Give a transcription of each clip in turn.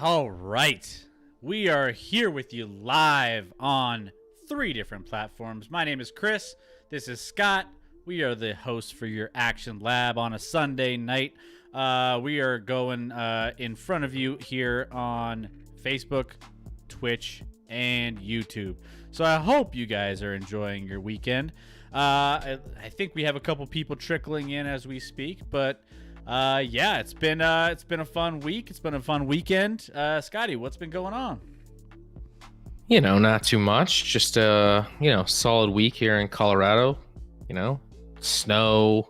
All right. We are here with you live on 3 different platforms. My name is Chris. This is Scott. We are the hosts for your Action Lab on a Sunday night. We are going in front of you here on Facebook, Twitch, and YouTube. So I hope you guys are enjoying your weekend. I think we have a couple people trickling in as we speak, but yeah, it's been a fun week. It's been a fun weekend. Scotty, what's been going on? Not too much. Just a solid week here in Colorado. Snow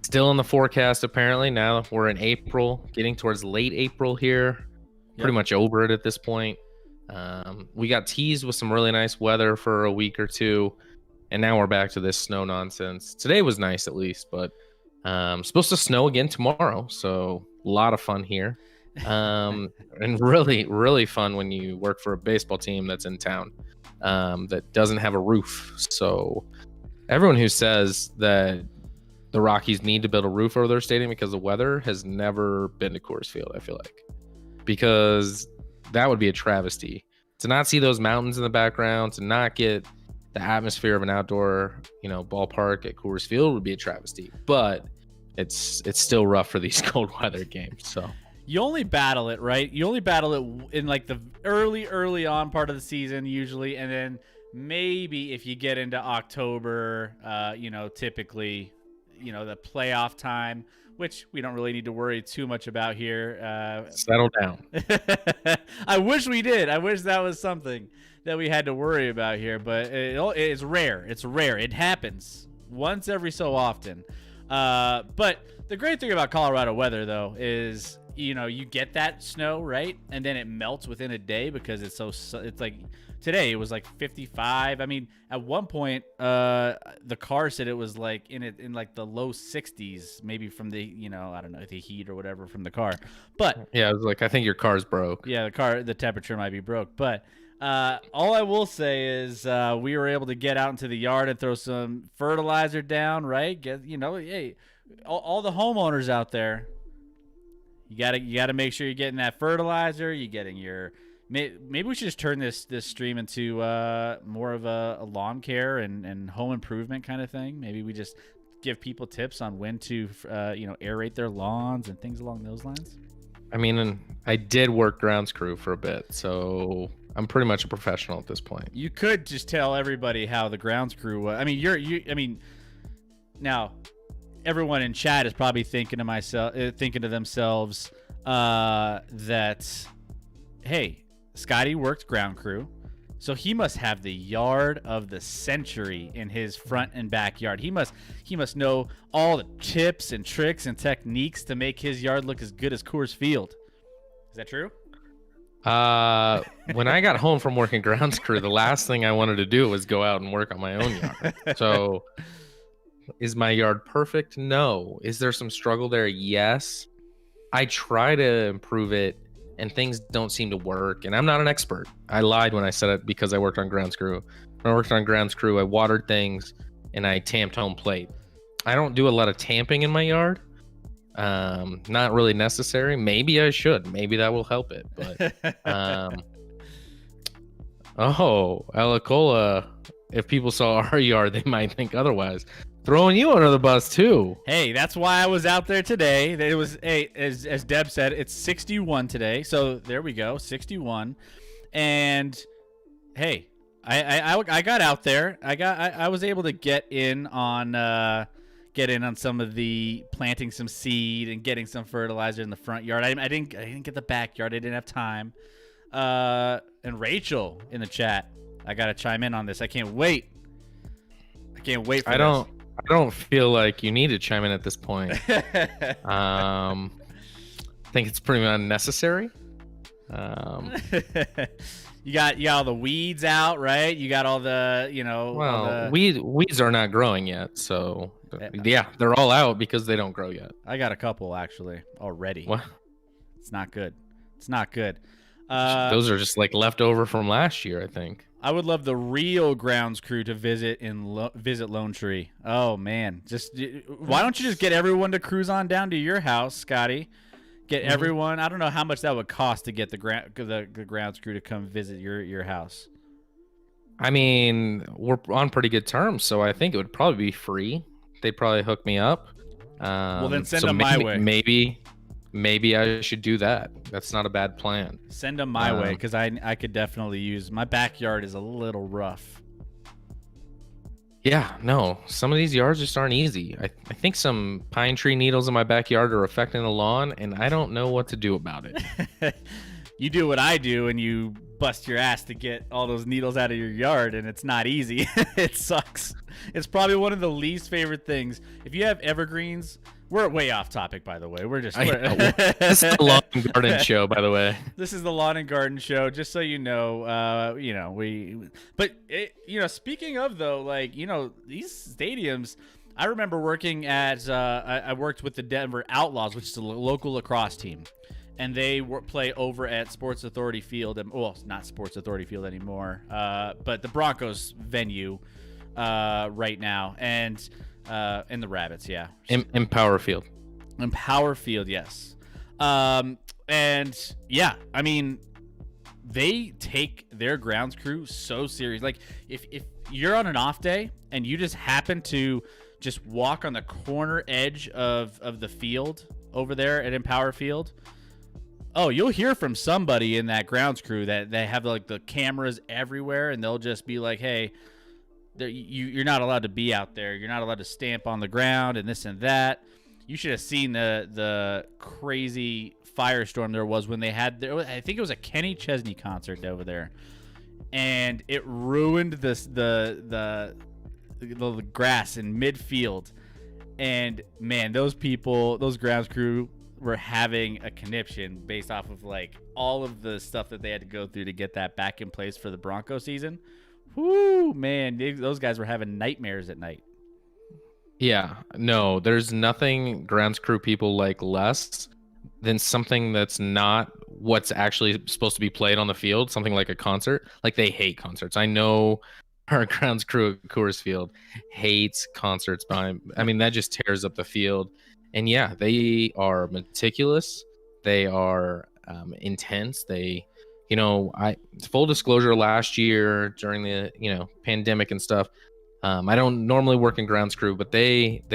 still in the forecast apparently. Now we're in April, getting towards late April here. Pretty much over it at this point. We got teased with some really nice weather for a week or two, and now we're back to this snow nonsense. Today was nice at least, but supposed to snow again tomorrow, so a lot of fun here. And really, really fun when you work for a baseball team that's in town that doesn't have a roof. So everyone who says that the Rockies need to build a roof over their stadium because of weather has never been to Coors Field, I feel like, because that would be a travesty to not see those mountains in the background, to not get the atmosphere of an outdoor, ballpark at Coors Field would be a travesty. But it's still rough for these cold weather games. So you only battle it, right? You only battle it in like the early on part of the season usually, and then maybe if you get into October, typically, the playoff time, which we don't really need to worry too much about here. Settle down. I wish we did. I wish that was something that we had to worry about here, but it's rare. It's rare. It happens once every so often. But the great thing about Colorado weather, though, is you get that snow, right, and then it melts within a day because it's like today it was like 55. I mean, at one point, the car said it was like in like the low 60s, maybe from the I don't know, the heat or whatever from the car. But yeah, it was like, I think your car's broke. Yeah, the temperature might be broke. But all I will say is we were able to get out into the yard and throw some fertilizer down, right? Hey, all the homeowners out there, you gotta make sure you're getting that fertilizer. You're getting your. Maybe we should just turn this stream into more of a lawn care and home improvement kind of thing. Maybe we just give people tips on when to aerate their lawns and things along those lines. I mean, I did work grounds crew for a bit, so I'm pretty much a professional at this point. You could just tell everybody how the grounds crew was. I mean, now everyone in chat is probably thinking to themselves that, hey, Scotty worked ground crew, so he must have the yard of the century in his front and backyard. He must know all the tips and tricks and techniques to make his yard look as good as Coors Field. Is that true? When I got home from working grounds crew, the last thing I wanted to do was go out and work on my own yard. So is my yard perfect? No. Is there some struggle there? Yes. I try to improve it, and things don't seem to work. And I'm not an expert. I lied when I said it because I worked on grounds crew. When I worked on grounds crew, I watered things and I tamped home plate. I don't do a lot of tamping in my yard. Not really necessary. Maybe I should. Maybe that will help it. But Alacola, if people saw our yard, they might think otherwise. Throwing you under the bus too. Hey, that's why I was out there today. It was as Deb said, it's 61 today. So there we go, 61. And hey, I got out there. I was able to get in on some of the planting some seed and getting some fertilizer in the front yard. I didn't get the backyard. I didn't have time. And Rachel in the chat, I gotta chime in on this. I can't wait for this. I don't feel like you need to chime in at this point. I think it's pretty unnecessary. You got all the weeds out, right? You got all the, weeds are not growing yet, so yeah, they're all out because they don't grow yet. I got a couple actually already. What? It's not good. It's not good. Those are just like leftover from last year, I think. I would love the real grounds crew to visit Lone Tree. Oh man, why don't you just get everyone to cruise on down to your house, Scotty? Get everyone. I don't know how much that would cost to get the grounds crew to come visit your house. I mean, we're on pretty good terms, so I think it would probably be free. They'd probably hook me up. Well, then send them my way. Maybe I should do that. That's not a bad plan. Send them my way, because I could definitely use. My backyard is a little rough. Yeah, no. Some of these yards just aren't easy. I think some pine tree needles in my backyard are affecting the lawn, and I don't know what to do about it. You do what I do, and you bust your ass to get all those needles out of your yard, and it's not easy. It sucks. It's probably one of the least favorite things. If you have evergreens We're way off topic, by the way. This is the Lawn and Garden show, by the way. This is the Lawn and Garden show, just so you know. Speaking of though, like, these stadiums. I remember working at. I worked with the Denver Outlaws, which is a local lacrosse team, and they play over at Sports Authority Field. Well, it's not Sports Authority Field anymore, but the Broncos venue right now, and the Rabbits, yeah. Empower Field. Empower Field, yes. And yeah, I mean, they take their grounds crew so serious. Like, if you're on an off day and you just happen to just walk on the corner edge of the field over there at Empower Field, oh, you'll hear from somebody in that grounds crew that they have like the cameras everywhere, and they'll just be like, hey, you're not allowed to be out there. You're not allowed to stamp on the ground and this and that. You should have seen the crazy firestorm there was when they had I think it was a Kenny Chesney concert over there, and it ruined the grass in midfield. And man, those grounds crew were having a conniption based off of like all of the stuff that they had to go through to get that back in place for the Bronco season. Whoo, man, those guys were having nightmares at night. Yeah, no, there's nothing grounds crew people like less than something that's not what's actually supposed to be played on the field, something like a concert. Like, they hate concerts. I know our grounds crew at Coors Field hates concerts, but I mean, that just tears up the field. And yeah, they are meticulous. They are intense. Full disclosure, last year during the, pandemic and stuff, I don't normally work in grounds crew, but we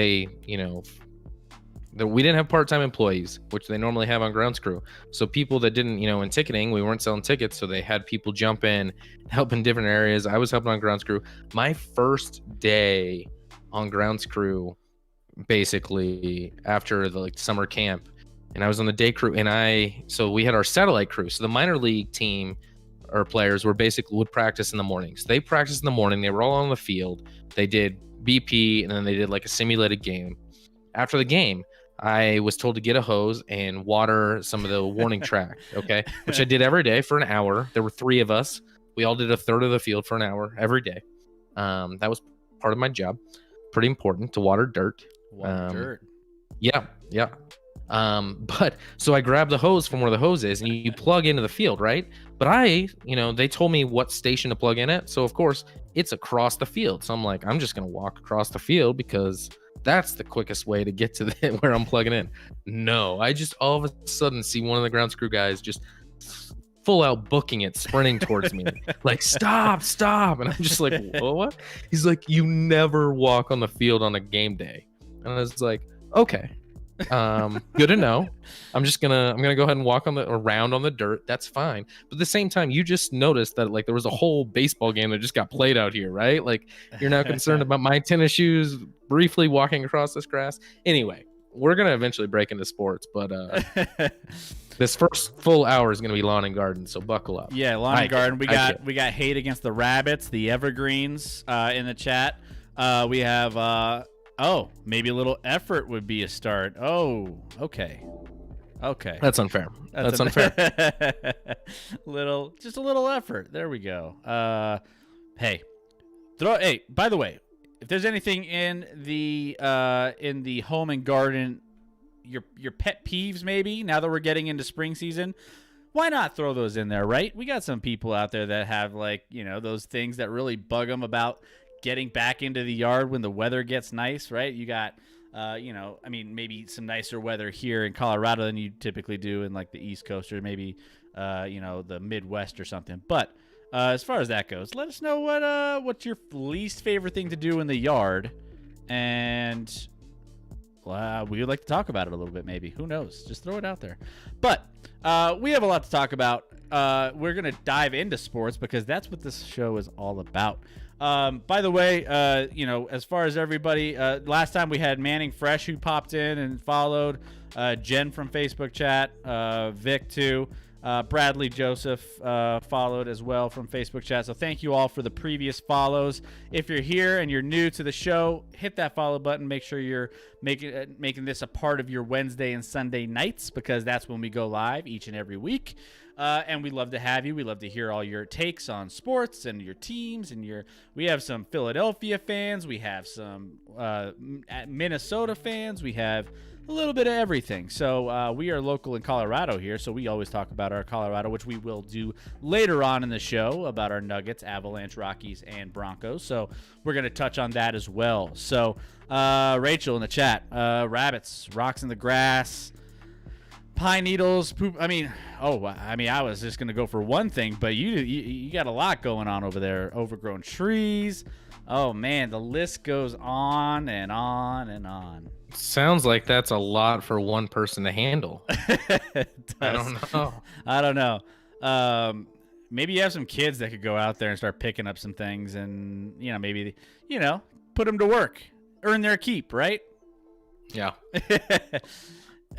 didn't have part-time employees, which they normally have on grounds crew. So people that didn't, in ticketing, we weren't selling tickets. So they had people jump in, help in different areas. I was helping on grounds crew. My first day on grounds crew, basically after the summer camp, and I was on the day crew, so we had our satellite crew. So the minor league team or players would practice in the morning. So they practiced in the morning. They were all on the field. They did BP, and then they did like a simulated game. After the game, I was told to get a hose and water some of the warning track, okay? Which I did every day for an hour. There were 3 of us. We all did a third of the field for an hour every day. That was part of my job. Pretty important to water dirt. Yeah. But so I grabbed the hose from where the hose is, and you plug into the field, right? But they told me what station to plug in at. So of course it's across the field. So I'm like, I'm just going to walk across the field because that's the quickest way to get to where I'm plugging in. No, I just all of a sudden see one of the ground crew guys just full out booking it, sprinting towards me, like, stop. And I'm just like, what? He's like, you never walk on the field on a game day. And I was like, okay. Good to know. I'm gonna go ahead and walk around on the dirt. That's fine. But at the same time, you just noticed that like there was a whole baseball game that just got played out here, right? Like, you're now concerned about my tennis shoes briefly walking across this grass. Anyway, we're gonna eventually break into sports, but this first full hour is gonna be lawn and garden, so buckle up. Yeah, lawn and garden. We got hate against the Rabbits, the Evergreens in the chat. We have maybe a little effort would be a start. Oh, okay. That's unfair. That's unfair. Just a little effort. There we go. Hey, by the way, if there's anything in the home and garden, your pet peeves, maybe now that we're getting into spring season, why not throw those in there, right? We got some people out there that have those things that really bug them about getting back into the yard when the weather gets nice, right? You got, maybe some nicer weather here in Colorado than you typically do in like the East Coast or maybe, the Midwest or something. But as far as that goes, let us know what's your least favorite thing to do in the yard, and we would like to talk about it a little bit. Maybe, who knows? Just throw it out there. But we have a lot to talk about. We're gonna dive into sports because that's what this show is all about. By the way, as far as everybody, last time we had Manning Fresh who popped in and followed, Jen from Facebook chat, Vic too. Bradley Joseph followed as well from Facebook chat. So thank you all for the previous follows. If you're here and you're new to the show, hit that follow button. Make sure you're making this a part of your Wednesday and Sunday nights, because that's when we go live each and every week. And we love to have you. We love to hear all your takes on sports and your teams. And we have some Philadelphia fans. We have some Minnesota fans. We have a little bit of everything. So we are local in Colorado here, so we always talk about our Colorado, which we will do later on in the show, about our Nuggets, Avalanche, Rockies, and Broncos. So we're going to touch on that as well. So Rachel in the chat, rabbits, rocks in the grass, pine needles, poop. I was just going to go for one thing, but you got a lot going on over there. Overgrown trees. Oh, man, the list goes on and on and on. Sounds like that's a lot for one person to handle. I don't know. Maybe you have some kids that could go out there and start picking up some things, and maybe put them to work, earn their keep, right? Yeah.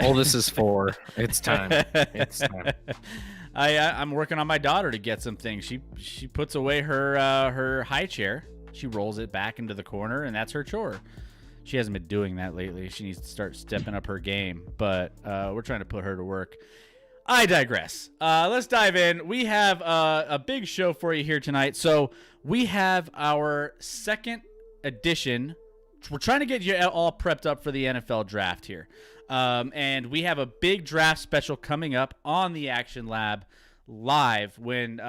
All this is for. It's time. It's time. I'm working on my daughter to get some things. She puts away her high chair. She rolls it back into the corner, and that's her chore. She hasn't been doing that lately. She needs to start stepping up her game, but we're trying to put her to work. I digress. Let's dive in. We have a big show for you here tonight. So we have our second edition. We're trying to get you all prepped up for the NFL draft here. And we have a big draft special coming up on the Action Lab live when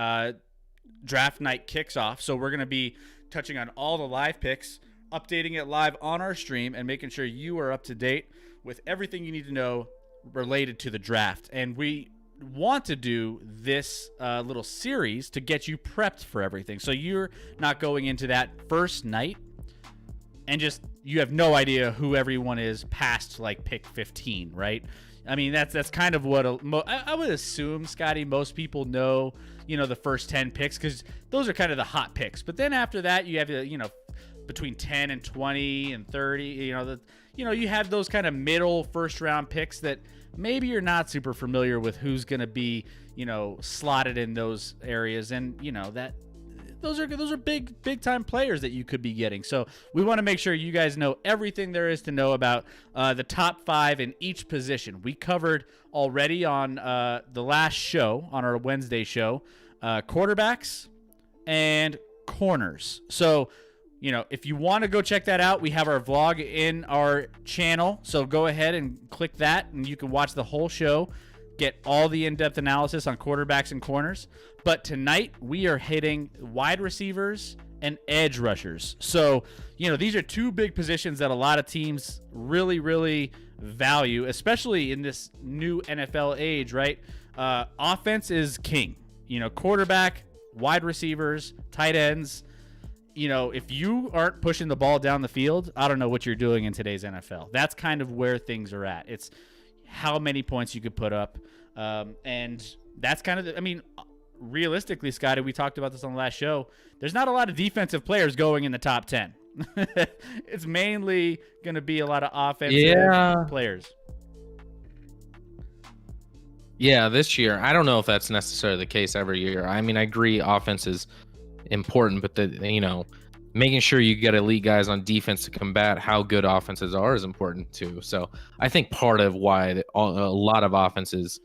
draft night kicks off. So we're going to be touching on all the live picks, updating it live on our stream, and making sure you are up to date with everything you need to know related to the draft. And we want to do this little series to get you prepped for everything, so you're not going into that first night and just you have no idea who everyone is past like pick 15, right? I mean, that's kind of what I would assume, Scotty, most people know, the first 10 picks, because those are kind of the hot picks. But then after that, you have between 10 and 20 and 30, you have those kind of middle first round picks that maybe you're not super familiar with who's going to be, slotted in those areas. And, those are big time players that you could be getting. So we want to make sure you guys know everything there is to know about the top 5 in each position. We covered already on the last show, on our Wednesday show, quarterbacks and corners. So, if you want to go check that out, we have our vlog in our channel. So go ahead and click that, and you can watch the whole show, get all the in-depth analysis on quarterbacks and corners. But tonight, we are hitting wide receivers and edge rushers. So, these are two big positions that a lot of teams really, really value, especially in this new NFL age, right? Offense is king. Quarterback, wide receivers, tight ends. If you aren't pushing the ball down the field, I don't know what you're doing in today's NFL. That's kind of where things are at. It's how many points you could put up. And that's kind of realistically, Scotty, we talked about this on the last show. There's not a lot of defensive players going in the top 10. It's mainly going to be a lot of offensive players. Yeah, this year, I don't know if that's necessarily the case every year. I agree offense is important, but making sure you get elite guys on defense to combat how good offenses are is important too. So I think part of why a lot of offenses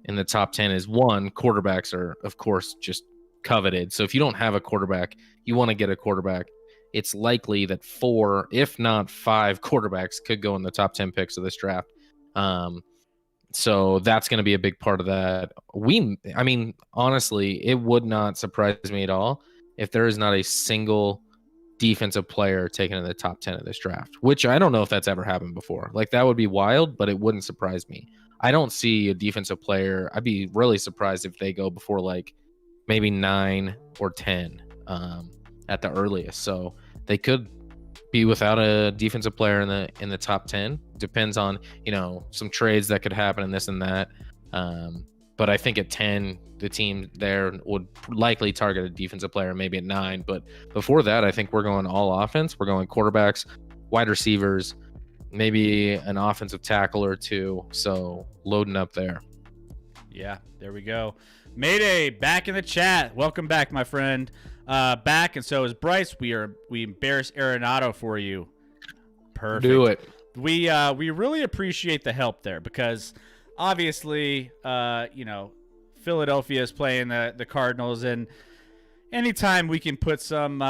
in the top 10 is, one, quarterbacks are, of course, just coveted. So if you don't have a quarterback, you want to get a quarterback. It's likely that 4, if not 5 quarterbacks could go in the top 10 picks of this draft. So that's going to be a big part of that. Honestly, it would not surprise me at all if there is not a single defensive player taken in the top 10 of this draft, which I don't know if that's ever happened before. Like, that would be wild, but it wouldn't surprise me. I don't see a defensive player. I'd be really surprised if they go before like maybe 9 or 10 at the earliest. So they could be without a defensive player in the top 10. Depends on, some trades that could happen and this and that. But I think at 10, the team there would likely target a defensive player, maybe at 9. But before that, I think we're going all offense. We're going quarterbacks, wide receivers, maybe an offensive tackle or two. So loading up there. Yeah, there we go. Mayday, back in the chat. Welcome back, my friend. Back, and so is Bryce. We embarrass Arenado for you. Perfect. Do it. We really appreciate the help there because obviously, Philadelphia is playing the Cardinals, and anytime we can put some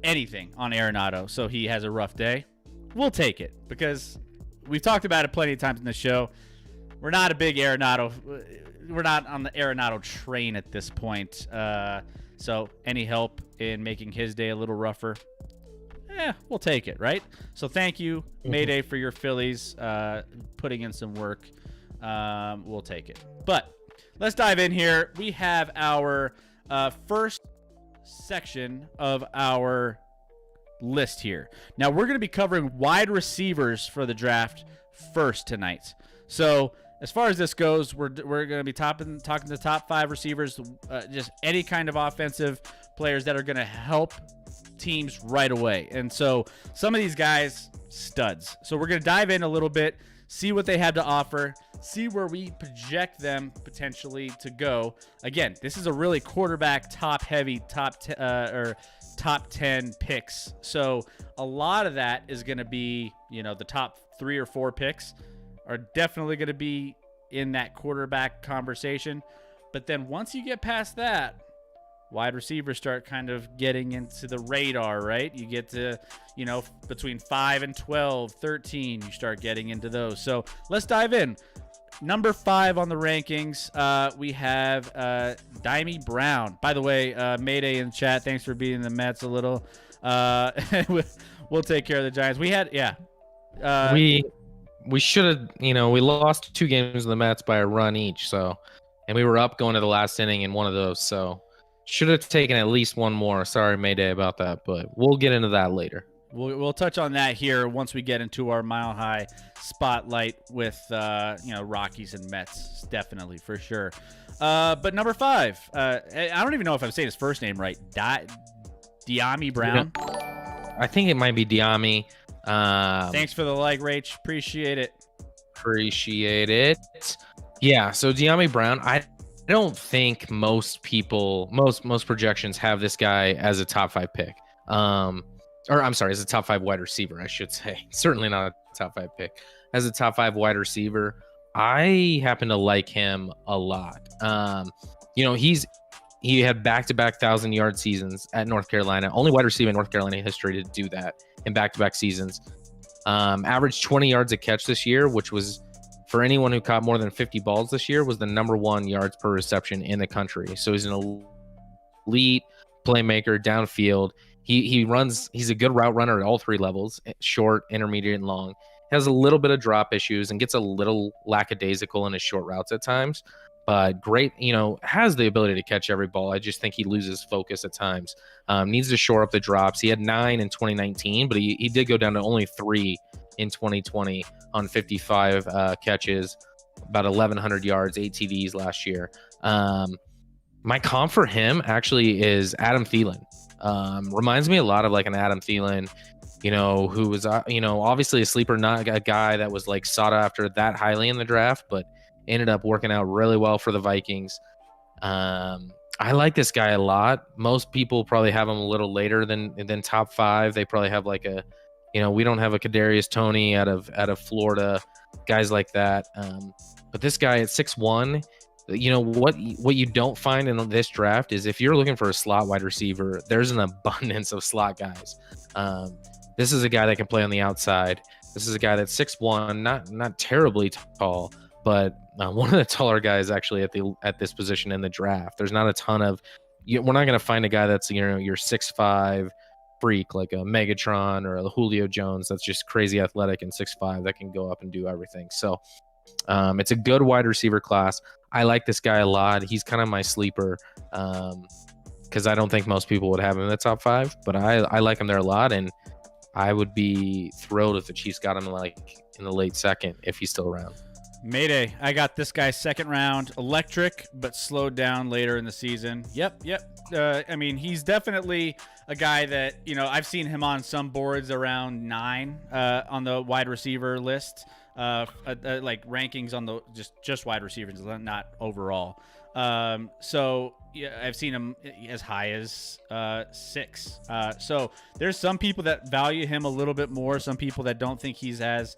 anything on Arenado so he has a rough day, we'll take it because we've talked about it plenty of times in the show. We're not a big Arenado. We're not on the Arenado train at this point. So any help in making his day a little rougher, we'll take it, right? So thank you, Mayday, for your Phillies putting in some work. We'll take it. But let's dive in here. We have our first section of our list here. Now, we're going to be covering wide receivers for the draft first tonight. So as far as this goes, we're going to be talking the top 5 receivers, just any kind of offensive players that are going to help teams right away. And so some of these guys, studs. So we're going to dive in a little bit, see what they have to offer, see where we project them potentially to go. Again, this is a really quarterback top 10 picks. So a lot of that is going to be, the top 3 or 4 picks are definitely going to be in that quarterback conversation. But then once you get past that, wide receivers start kind of getting into the radar, right? You get to, between 5 and 12, 13, you start getting into those. So let's dive in. Number 5 on the rankings, we have Dimey Brown. By the way, Mayday in chat, thanks for beating the Mets a little. We'll take care of the Giants. We had, we should have, we lost 2 games of the Mets by a run each. So, and we were up going to the last inning in one of those. So should have taken at least one more. Sorry, Mayday, about that, but we'll get into that later. We'll touch on that here once we get into our Mile High spotlight with Rockies and Mets, definitely for sure. But number 5, I don't even know if I'm saying his first name right. Dimey Brown. I think it might be Diami. Thanks for the like, Rach. Appreciate it. Yeah. So Dimey Brown, I don't think most people, most projections have this guy as a top 5 pick. Or I'm sorry, as a top 5 wide receiver, I should say. Certainly not a top 5 pick. As a top 5 wide receiver, I happen to like him a lot. He had back-to-back 1,000-yard seasons at North Carolina. Only wide receiver in North Carolina history to do that in back-to-back seasons. Averaged 20 yards a catch this year, which was, for anyone who caught more than 50 balls this year, was the number 1 yards per reception in the country. So he's an elite playmaker downfield. He's a good route runner at all 3 levels, short, intermediate, and long. Has a little bit of drop issues and gets a little lackadaisical in his short routes at times, but great, has the ability to catch every ball. I just think he loses focus at times. Needs to shore up the drops. He had 9 in 2019, but he did go down to only 3 in 2020 on 55 catches, about 1,100 yards, 8 TDs last year. My comp for him actually is Adam Thielen. Reminds me a lot of like an Adam Thielen, who was, obviously a sleeper, not a guy that was like sought after that highly in the draft, but ended up working out really well for the Vikings. I like this guy a lot. Most people probably have him a little later than top 5. They probably have like a, we don't have a Kadarius Toney out of Florida, guys like that. But this guy at 6'1", what you don't find in this draft is if you're looking for a slot wide receiver, there's an abundance of slot guys. This is a guy that can play on the outside. This is a guy that's 6'1", not terribly tall, but one of the taller guys actually at this position in the draft. There's not a ton of. We're not going to find a guy that's your 6'5" freak like a Megatron or a Julio Jones that's just crazy athletic and 6'5" that can go up and do everything. So it's a good wide receiver class. I like this guy a lot. He's kind of my sleeper because I don't think most people would have him in the top 5, but I like him there a lot, and I would be thrilled if the Chiefs got him in the late second if he's still around. Mayday, I got this guy 2nd round, electric, but slowed down later in the season. Yep. He's definitely a guy that, I've seen him on some boards around 9 on the wide receiver list. like rankings on the just wide receivers, not overall. So yeah, I've seen him as high as 6. So there's some people that value him a little bit more, some people that don't think he's as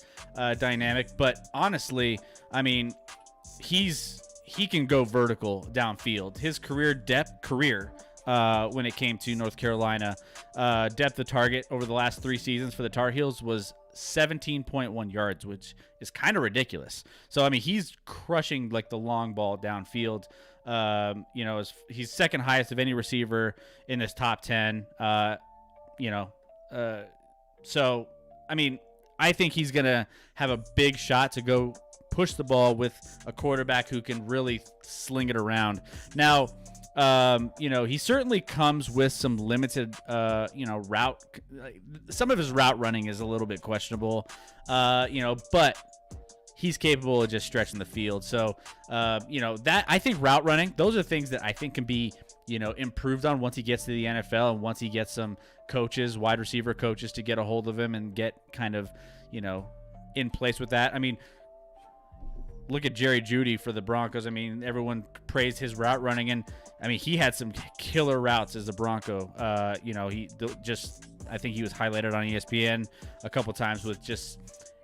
dynamic. But honestly, I mean, he can go vertical downfield. His career when it came to North Carolina, depth of target over the last 3 seasons for the Tar Heels was 17.1 yards, which is kind of ridiculous. So I mean, he's crushing like the long ball downfield. He's second highest of any receiver in this top 10. So I mean, I think he's gonna have a big shot to go push the ball with a quarterback who can really sling it around. Now, he certainly comes with some limited, route. Some of his route running is a little bit questionable, but he's capable of just stretching the field. So, that I think route running, those are things that I think can be, improved on once he gets to the NFL and once he gets some coaches, wide receiver coaches to get a hold of him and get kind of, in place with that. I mean, look at Jerry Jeudy for the Broncos. I mean, everyone praised his route running, and I mean, he had some killer routes as a Bronco. I think he was highlighted on ESPN a couple times with just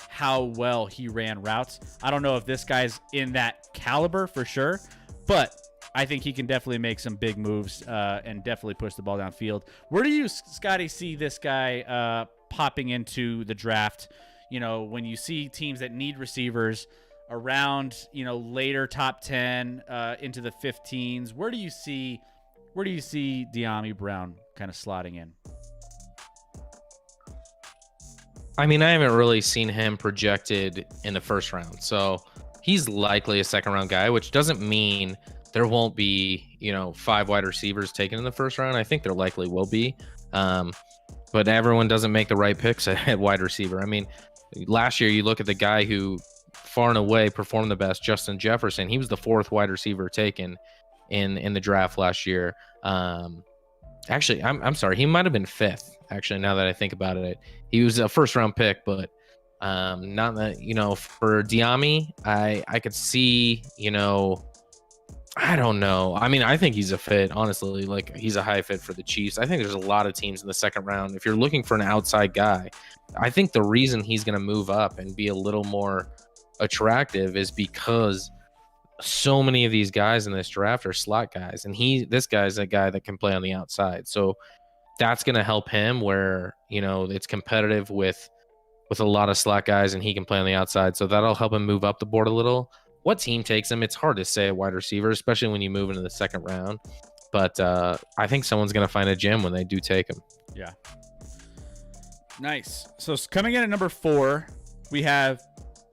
how well he ran routes. I don't know if this guy's in that caliber for sure, but I think he can definitely make some big moves and definitely push the ball downfield. Where do you, Scotty, see this guy popping into the draft? When you see teams that need receivers around, later top 10 into the 15s, where do you see Dyami Brown kind of slotting in? I mean, I haven't really seen him projected in the first round, so he's likely a second round guy, which doesn't mean there won't be 5 wide receivers taken in the first round. I think there likely will be, but everyone doesn't make the right picks at wide receiver. I mean, last year you look at the guy who far and away performed the best, Justin Jefferson. He was the 4th wide receiver taken in the draft last year. Actually, I'm sorry, he might have been 5th. Actually, now that I think about it, he was a first round pick, but not that for Dyami, I could see I don't know. I mean, I think he's a fit, honestly. Like, he's a high fit for the Chiefs. I think there's a lot of teams in the second round. If you're looking for an outside guy, I think the reason he's going to move up and be a little more attractive is because so many of these guys in this draft are slot guys, and this guy's a guy that can play on the outside. So that's going to help him where, it's competitive with a lot of slot guys and he can play on the outside. So that'll help him move up the board a little. What team takes him? It's hard to say a wide receiver, especially when you move into the second round. But I think someone's going to find a gem when they do take him. Yeah. Nice. So coming in at number 4, we have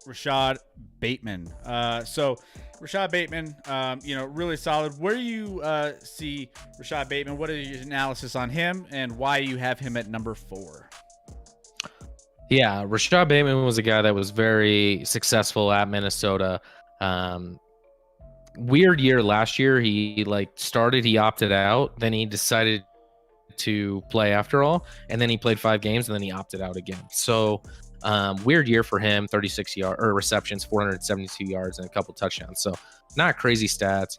Rashad Bateman. So Rashad Bateman, really solid. Where do you see Rashad Bateman? What is your analysis on him and why you have him at number 4? Yeah, Rashad Bateman was a guy that was very successful at Minnesota. Weird year last year. He started, he opted out, then he decided to play after all, and then he played 5 games and then he opted out again. So weird year for him. 36 receptions, 472 yards, and a couple touchdowns. So not crazy stats.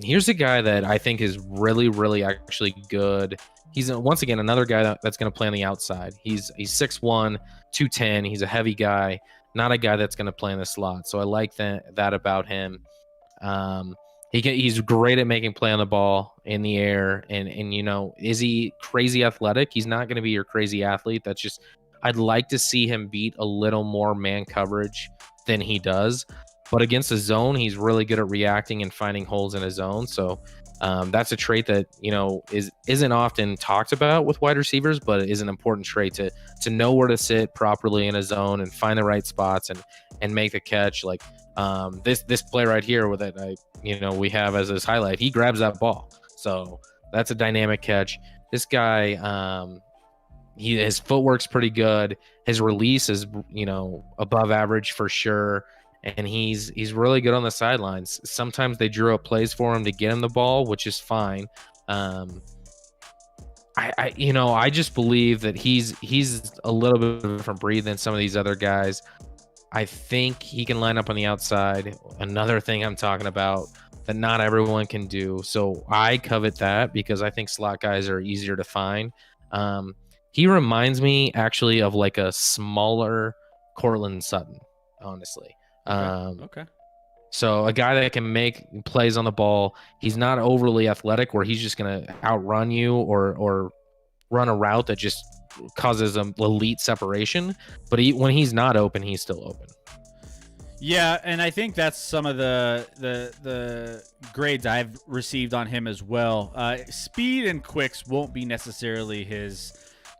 Here's a guy that I think is really, really actually good. He's once again another guy that's going to play on the outside. He's 6'1", 210. He's a heavy guy, not a guy that's going to play in the slot. So I like that about him. He's great at making play on the ball in the air, and is he crazy athletic? He's not going to be your crazy athlete. That's just, I'd like to see him beat a little more man coverage than he does. But against the zone, he's really good at reacting and finding holes in his zone. So that's a trait that isn't often talked about with wide receivers, but it is an important trait to know where to sit properly in a zone and find the right spots and make the catch. Like this play right here with it, we have as his highlight. He grabs that ball, so that's a dynamic catch. This guy, his footwork's pretty good. His release is above average for sure. And he's really good on the sidelines. Sometimes they drew up plays for him to get him the ball, which is fine. I just believe that he's a little bit of a different breed than some of these other guys. I think he can line up on the outside. Another thing I'm talking about that not everyone can do. So I covet that because I think slot guys are easier to find. Um, he reminds me actually of like a smaller Cortland Sutton, honestly. Okay. Um, Okay. so a guy that can make plays on the ball. He's not overly athletic where he's just going to outrun you or run a route that just causes an elite separation. But when he's not open, he's still open. Yeah, and I think that's some of the grades I've received on him as well. Speed and quicks won't be necessarily his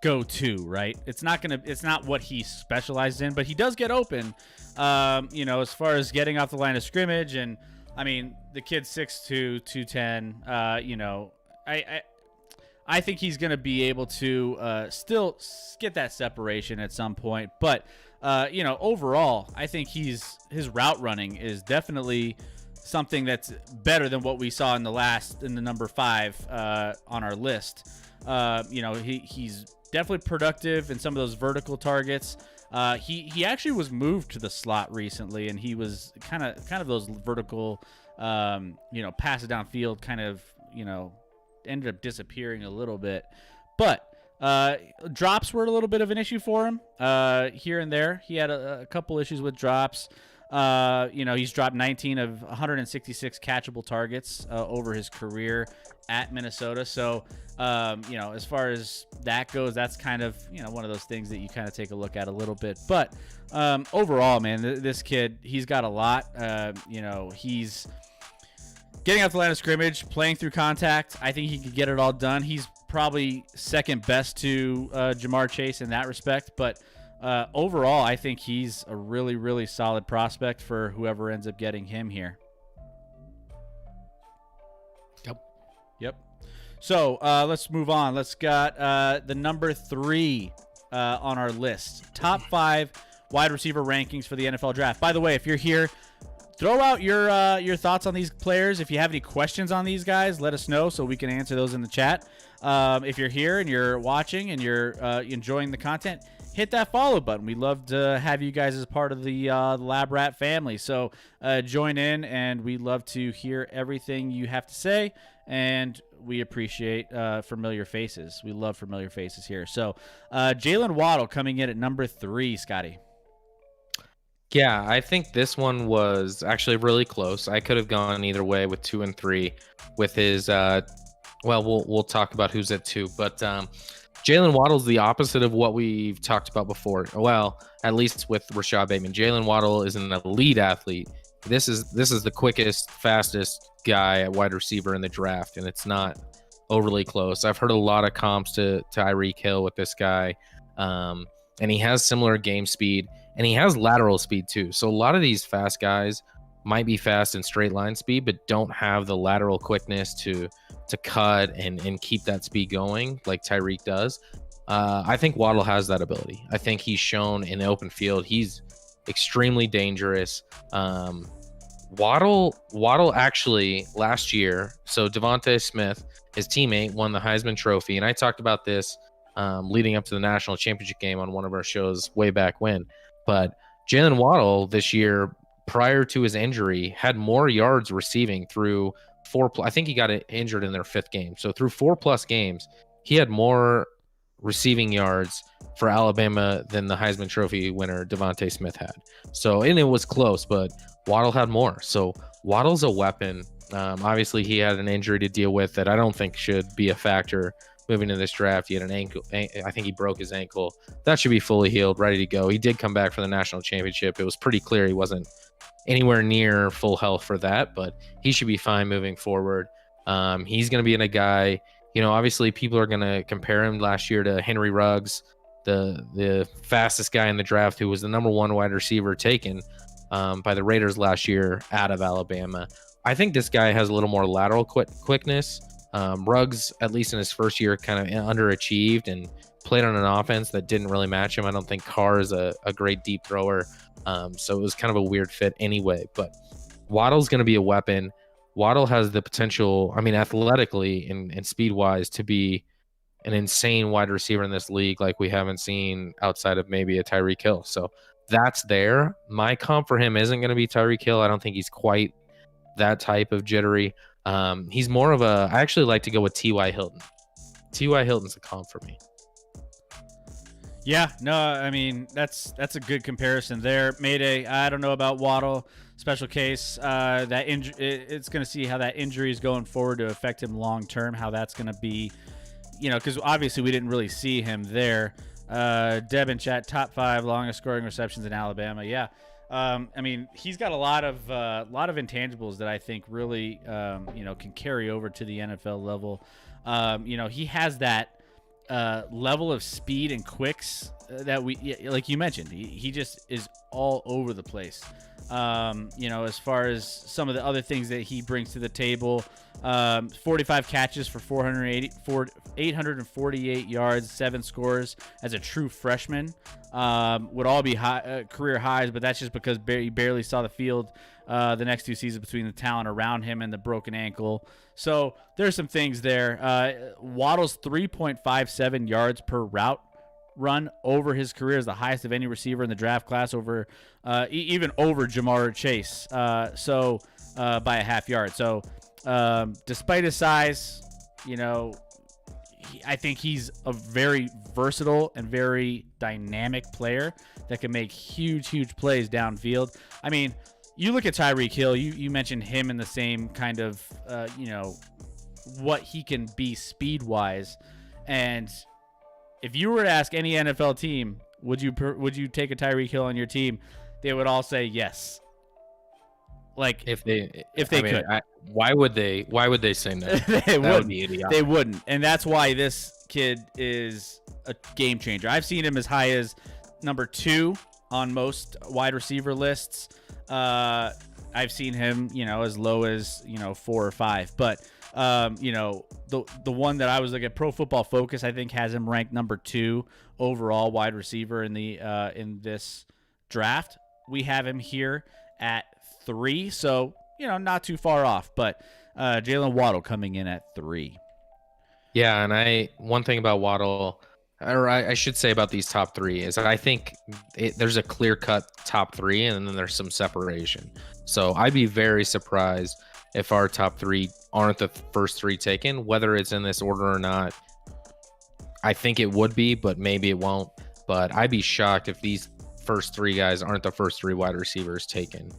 go-to, right? It's not what he specialized in, but he does get open. As far as getting off the line of scrimmage, and I mean, the kid's 6'2", 210. I think he's going to be able to still get that separation at some point. But, overall, I think his route running is definitely something that's better than what we saw in the number 5 on our list. He's definitely productive in some of those vertical targets. He actually was moved to the slot recently, and he was kind of those vertical, passes downfield kind of, ended up disappearing a little bit. But drops were a little bit of an issue for him here and there. He had a couple issues with drops. He's dropped 19 of 166 catchable targets over his career at Minnesota. So, as far as that goes, that's kind of, one of those things that you kind of take a look at a little bit. But overall, man, this kid, he's got a lot. He's getting out the line of scrimmage, playing through contact. I think he could get it all done. He's probably second best to Jamar Chase in that respect. But overall, I think he's a really, really solid prospect for whoever ends up getting him here. Yep. So let's move on. Let's got the number 3 on our list. Top 5 wide receiver rankings for the NFL draft. By the way, if you're here, throw out your thoughts on these players. If you have any questions on these guys, let us know so we can answer those in the chat. If you're here and you're watching and you're enjoying the content, hit that follow button. We'd love to have you guys as part of the Lab Rat family. So join in, and we'd love to hear everything you have to say. And we appreciate familiar faces. We love familiar faces here. So Jalen Waddle coming in at number 3, Scotty. Yeah, I think this one was actually really close. I could have gone either way with 2 and 3 with his we'll talk about who's at 2, but Jalen Waddle's the opposite of what we've talked about before. Well, at least with Rashad Bateman. Jalen Waddle is an elite athlete. This is the quickest, fastest guy at wide receiver in the draft, and it's not overly close. I've heard a lot of comps to Tyreek Hill with this guy, and he has similar game speed. And he has lateral speed too. So a lot of these fast guys might be fast in straight line speed, but don't have the lateral quickness to cut and keep that speed going like Tyreek does. I think Waddle has that ability. I think he's shown in the open field he's extremely dangerous. Waddle actually last year, so Devontae Smith, his teammate, won the Heisman Trophy. And I talked about this leading up to the national championship game on one of our shows way back when. But Jalen Waddle this year, prior to his injury, had more yards receiving through I think he got injured in their 5th game. So through 4+ games, he had more receiving yards for Alabama than the Heisman Trophy winner Devontae Smith had. So, and it was close, but Waddle had more. So Waddle's a weapon. Obviously, he had an injury to deal with that I don't think should be a factor moving to this draft. He had an ankle. I think he broke his ankle. That should be fully healed, ready to go. He did come back for the national championship. It was pretty clear he wasn't anywhere near full health for that, but he should be fine moving forward. He's going to be in a guy, obviously people are going to compare him last year to Henry Ruggs, the fastest guy in the draft, who was the number 1 wide receiver taken by the Raiders last year out of Alabama. I think this guy has a little more lateral quickness. Ruggs, at least in his first year, kind of underachieved and played on an offense that didn't really match him. I don't think Carr is a great deep thrower. So it was kind of a weird fit anyway. But Waddle's going to be a weapon. Waddle has the potential, athletically and speed-wise, to be an insane wide receiver in this league like we haven't seen outside of maybe a Tyreek Hill. So that's there. My comp for him isn't going to be Tyreek Hill. I don't think he's quite that type of jittery. He's more of a. I actually like to go with T.Y. Hilton. T.Y. Hilton's a comp for me. Yeah, no, I mean that's a good comparison there. Mayday. I don't know about Waddle. Special case. It's going to see how that injury is going forward to affect him long term. How that's going to be, because obviously we didn't really see him there. Deb in chat, top 5 longest scoring receptions in Alabama. Yeah, I mean he's got a lot of intangibles that I think really can carry over to the NFL level. He has that level of speed and quicks that like you mentioned, he just is all over the place. As far as some of the other things that he brings to the table, 45 catches for 848 yards, 7 scores as a true freshman, would all be career highs, but that's just because he barely saw the field the next 2 seasons between the talent around him and the broken ankle. So there's some things there. Waddle's 3.57 yards per route run over his career is the highest of any receiver in the draft class, over even over Jamar Chase. By a half yard. So despite his size, I think he's a very versatile and very dynamic player that can make huge plays downfield. I mean, you look at Tyreek Hill, you mentioned him in the same kind of, what he can be speed-wise. And if you were to ask any NFL team, would you take a Tyreek Hill on your team, they would all say yes. Like if they could. Why would they say no? They would be idiotic. They wouldn't. And that's why this kid is a game changer. I've seen him as high as number 2 on most wide receiver lists. I've seen him, as low as, 4 or 5. But, the one that I was looking at, Pro Football Focus, I think has him ranked number 2 overall wide receiver in the in this draft. We have him here at 3, so not too far off. But Jalen Waddle coming in at 3. Yeah, and one thing about Waddle, or I should say about these top 3, is that I think there's a clear-cut top 3, and then there's some separation. So I'd be very surprised if our top 3 aren't the first 3 taken, whether it's in this order or not. I think it would be, but maybe it won't. But I'd be shocked if these first 3 guys aren't the first 3 wide receivers taken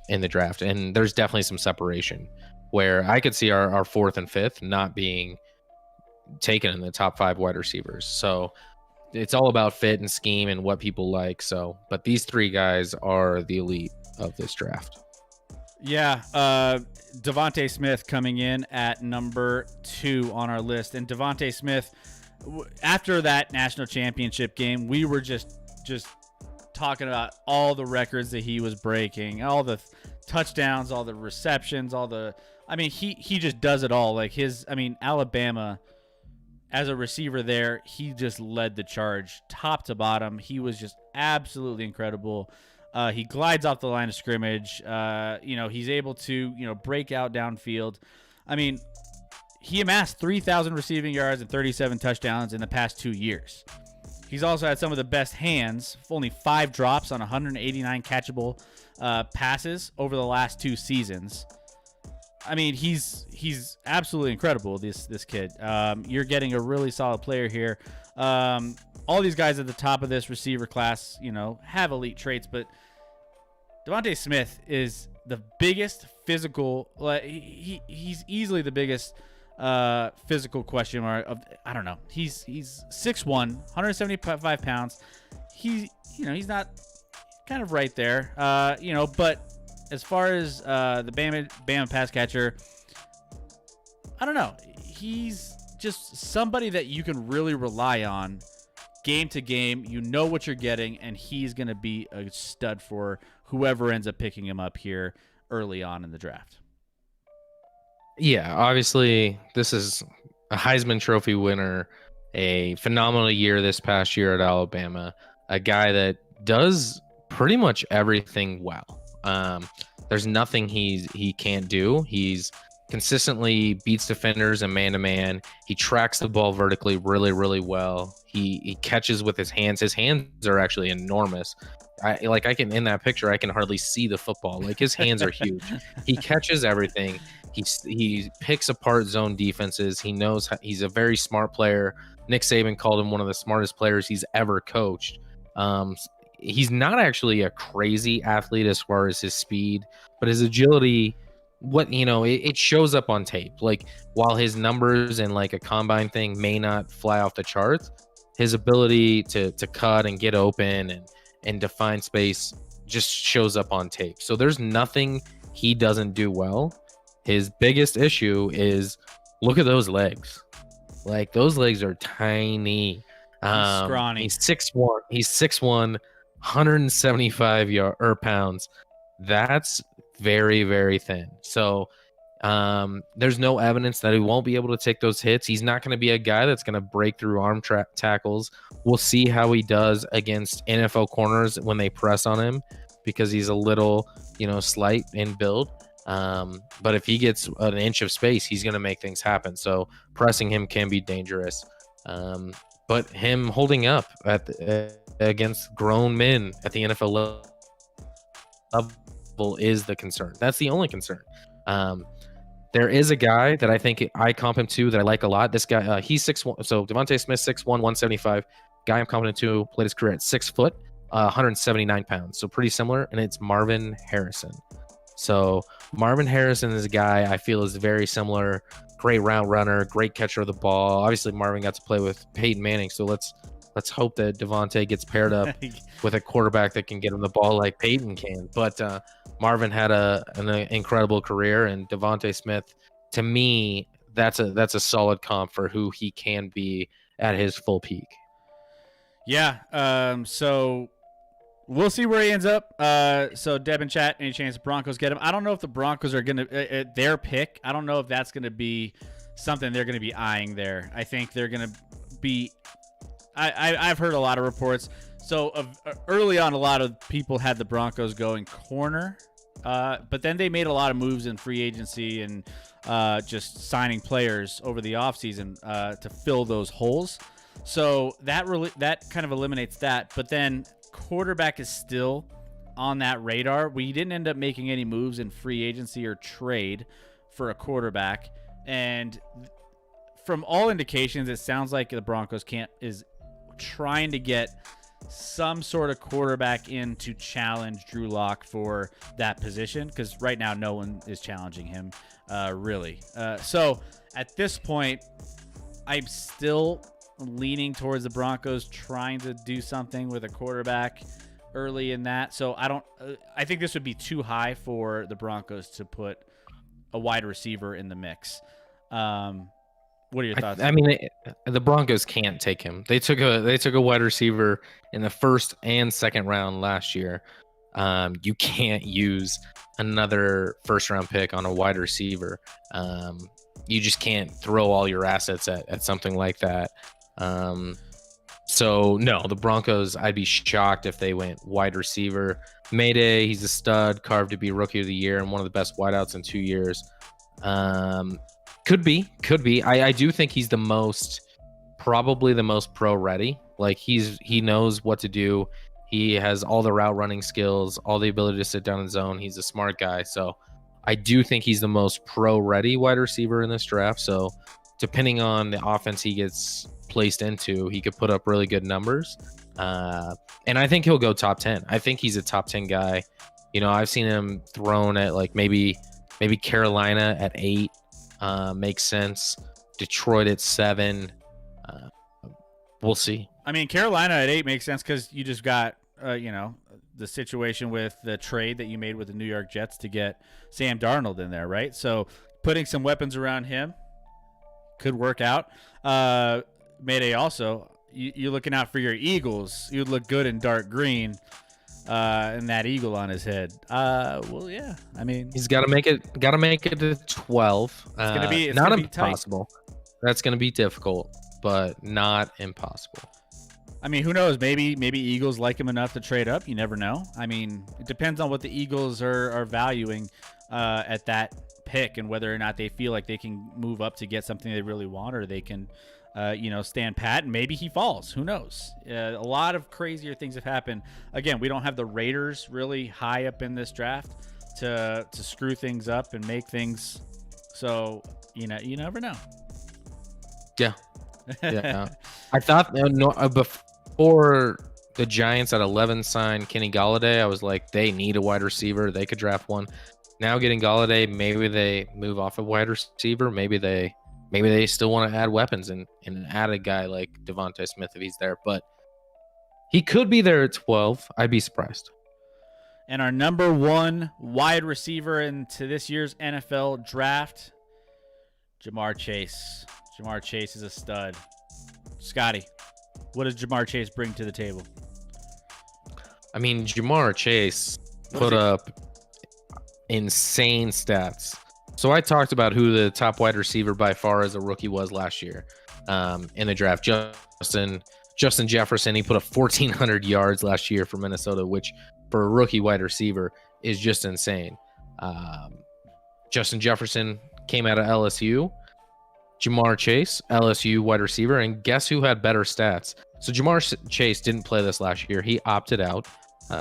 in the draft. And there's definitely some separation where I could see our 4th and 5th not being taken in the top 5 wide receivers. So it's all about fit and scheme and what people like. So, but these 3 guys are the elite of this draft. Yeah, Devontae Smith coming in at number 2 on our list. And Devontae Smith, after that national championship game, we were just talking about all the records that he was breaking, all the touchdowns, all the receptions, he just does it all. Like Alabama, as a receiver there, he just led the charge top to bottom. He was just absolutely incredible. He glides off the line of scrimmage. He's able to, break out downfield. I mean, he amassed 3,000 receiving yards and 37 touchdowns in the past 2 years. He's also had some of the best hands, only 5 drops on 189 catchable passes over the last 2 seasons. I mean, he's absolutely incredible, this kid. You're getting a really solid player here. All these guys at the top of this receiver class, have elite traits, but Devontae Smith is the biggest physical. He's easily the biggest physical question mark of. I don't know. He's 6'1", 175 pounds. He's not kind of right there. But as far as the Bama pass catcher, I don't know. He's just somebody that you can really rely on game to game. You know what you're getting, and he's going to be a stud for whoever ends up picking him up here early on in the draft. Yeah, obviously, this is a Heisman Trophy winner, a phenomenal year this past year at Alabama, a guy that does pretty much everything well. There's nothing he can't do. He's consistently beats defenders and man-to-man. He tracks the ball vertically really, really well. He catches with his hands. His hands are actually enormous. I can in that picture I can hardly see the football. Like his hands are huge. He catches everything. He picks apart zone defenses. He knows he's a very smart player. Nick Saban called him one of the smartest players he's ever coached. He's not actually a crazy athlete as far as his speed, but his agility, it shows up on tape. Like while his numbers and like a combine thing may not fly off the charts, his ability to cut and get open and define space just shows up on tape. So there's nothing he doesn't do well. His biggest issue is look at those legs. Like those legs are tiny. Scrawny. He's 6'1". He's 6'1", 175 pounds. That's very, very thin. So there's no evidence that he won't be able to take those hits. He's not going to be a guy that's going to break through arm tackles. We'll see how he does against NFL corners when they press on him, because he's a little, slight in build. But if he gets an inch of space, he's going to make things happen. So pressing him can be dangerous. But him holding up against grown men at the NFL level is the concern. That's the only concern. There is a guy that I think I comp him to that I like a lot. This guy, he's 6'1". So Devontae Smith, 6'1", 175. Guy I'm competent to, played his career at 6 foot, 179 pounds. So pretty similar. And it's Marvin Harrison. So Marvin Harrison is a guy I feel is very similar. Great route runner, great catcher of the ball. Obviously, Marvin got to play with Peyton Manning. So let's hope that Devontae gets paired up with a quarterback that can get him the ball like Peyton can. But Marvin had an incredible career, and Devontae Smith, to me, that's a solid comp for who he can be at his full peak. Yeah. So we'll see where he ends up. So Deb and chat, any chance the Broncos get him? I don't know if the Broncos are going to their pick. I don't know if that's going to be something they're going to be eyeing there. I think they're going to be. I've heard a lot of reports. So early on, a lot of people had the Broncos going corner, but then they made a lot of moves in free agency and just signing players over the offseason to fill those holes. So that kind of eliminates that. But then quarterback is still on that radar. We didn't end up making any moves in free agency or trade for a quarterback. And from all indications, it sounds like the Broncos is trying to get some sort of quarterback in to challenge Drew Lock for that position, because right now no one is challenging him really. So at this point, I'm still leaning towards the Broncos trying to do something with a quarterback early in that. So I think this would be too high for the Broncos to put a wide receiver in the mix. What are your thoughts? I mean, the Broncos can't take him. They took a wide receiver in the first and second round last year. You can't use another first round pick on a wide receiver. You just can't throw all your assets at something like that. So no, the Broncos, I'd be shocked if they went wide receiver. Mayday, he's a stud, carved to be rookie of the year and one of the best wideouts in 2 years. Could be. I do think he's probably the most pro ready. Like he knows what to do. He has all the route running skills, all the ability to sit down in zone. He's a smart guy. So I do think he's the most pro ready wide receiver in this draft. So depending on the offense he gets placed into, he could put up really good numbers. And I think he'll go top 10. I think he's a top 10 guy. I've seen him thrown at like maybe Carolina at 8. Makes sense. Detroit at 7. We'll see. I mean, Carolina at 8 makes sense because you just got, the situation with the trade that you made with the New York Jets to get Sam Darnold in there, right? So putting some weapons around him could work out. Mayday also, you're looking out for your Eagles. You'd look good in dark green. And that eagle on his head. Well, yeah. I mean, he's got to make it. Got to make it to 12. It's gonna be not gonna impossible. That's gonna be difficult, but not impossible. I mean, who knows? Maybe Eagles like him enough to trade up. You never know. I mean, it depends on what the Eagles are valuing at that pick and whether or not they feel like they can move up to get something they really want, or they can stand pat, and maybe he falls. Who knows? A lot of crazier things have happened. Again, we don't have the Raiders really high up in this draft to screw things up and make things. So you never know. Yeah. I thought before the Giants at 11 signed Kenny Golladay, I was like, they need a wide receiver. They could draft one. Now getting Golladay, maybe they move off a wide receiver. Maybe they still want to add weapons and add a guy like Devontae Smith if he's there. But he could be there at 12. I'd be surprised. And our number one wide receiver into this year's NFL draft, Ja'Marr Chase. Ja'Marr Chase is a stud. Scotty, what does Ja'Marr Chase bring to the table? I mean, Ja'Marr Chase put up insane stats. So I talked about who the top wide receiver by far as a rookie was last year in the draft. Justin Jefferson, he put up 1,400 yards last year for Minnesota, which for a rookie wide receiver is just insane. Justin Jefferson came out of LSU. Ja'Marr Chase, LSU wide receiver, and guess who had better stats? So Ja'Marr Chase didn't play this last year. He opted out.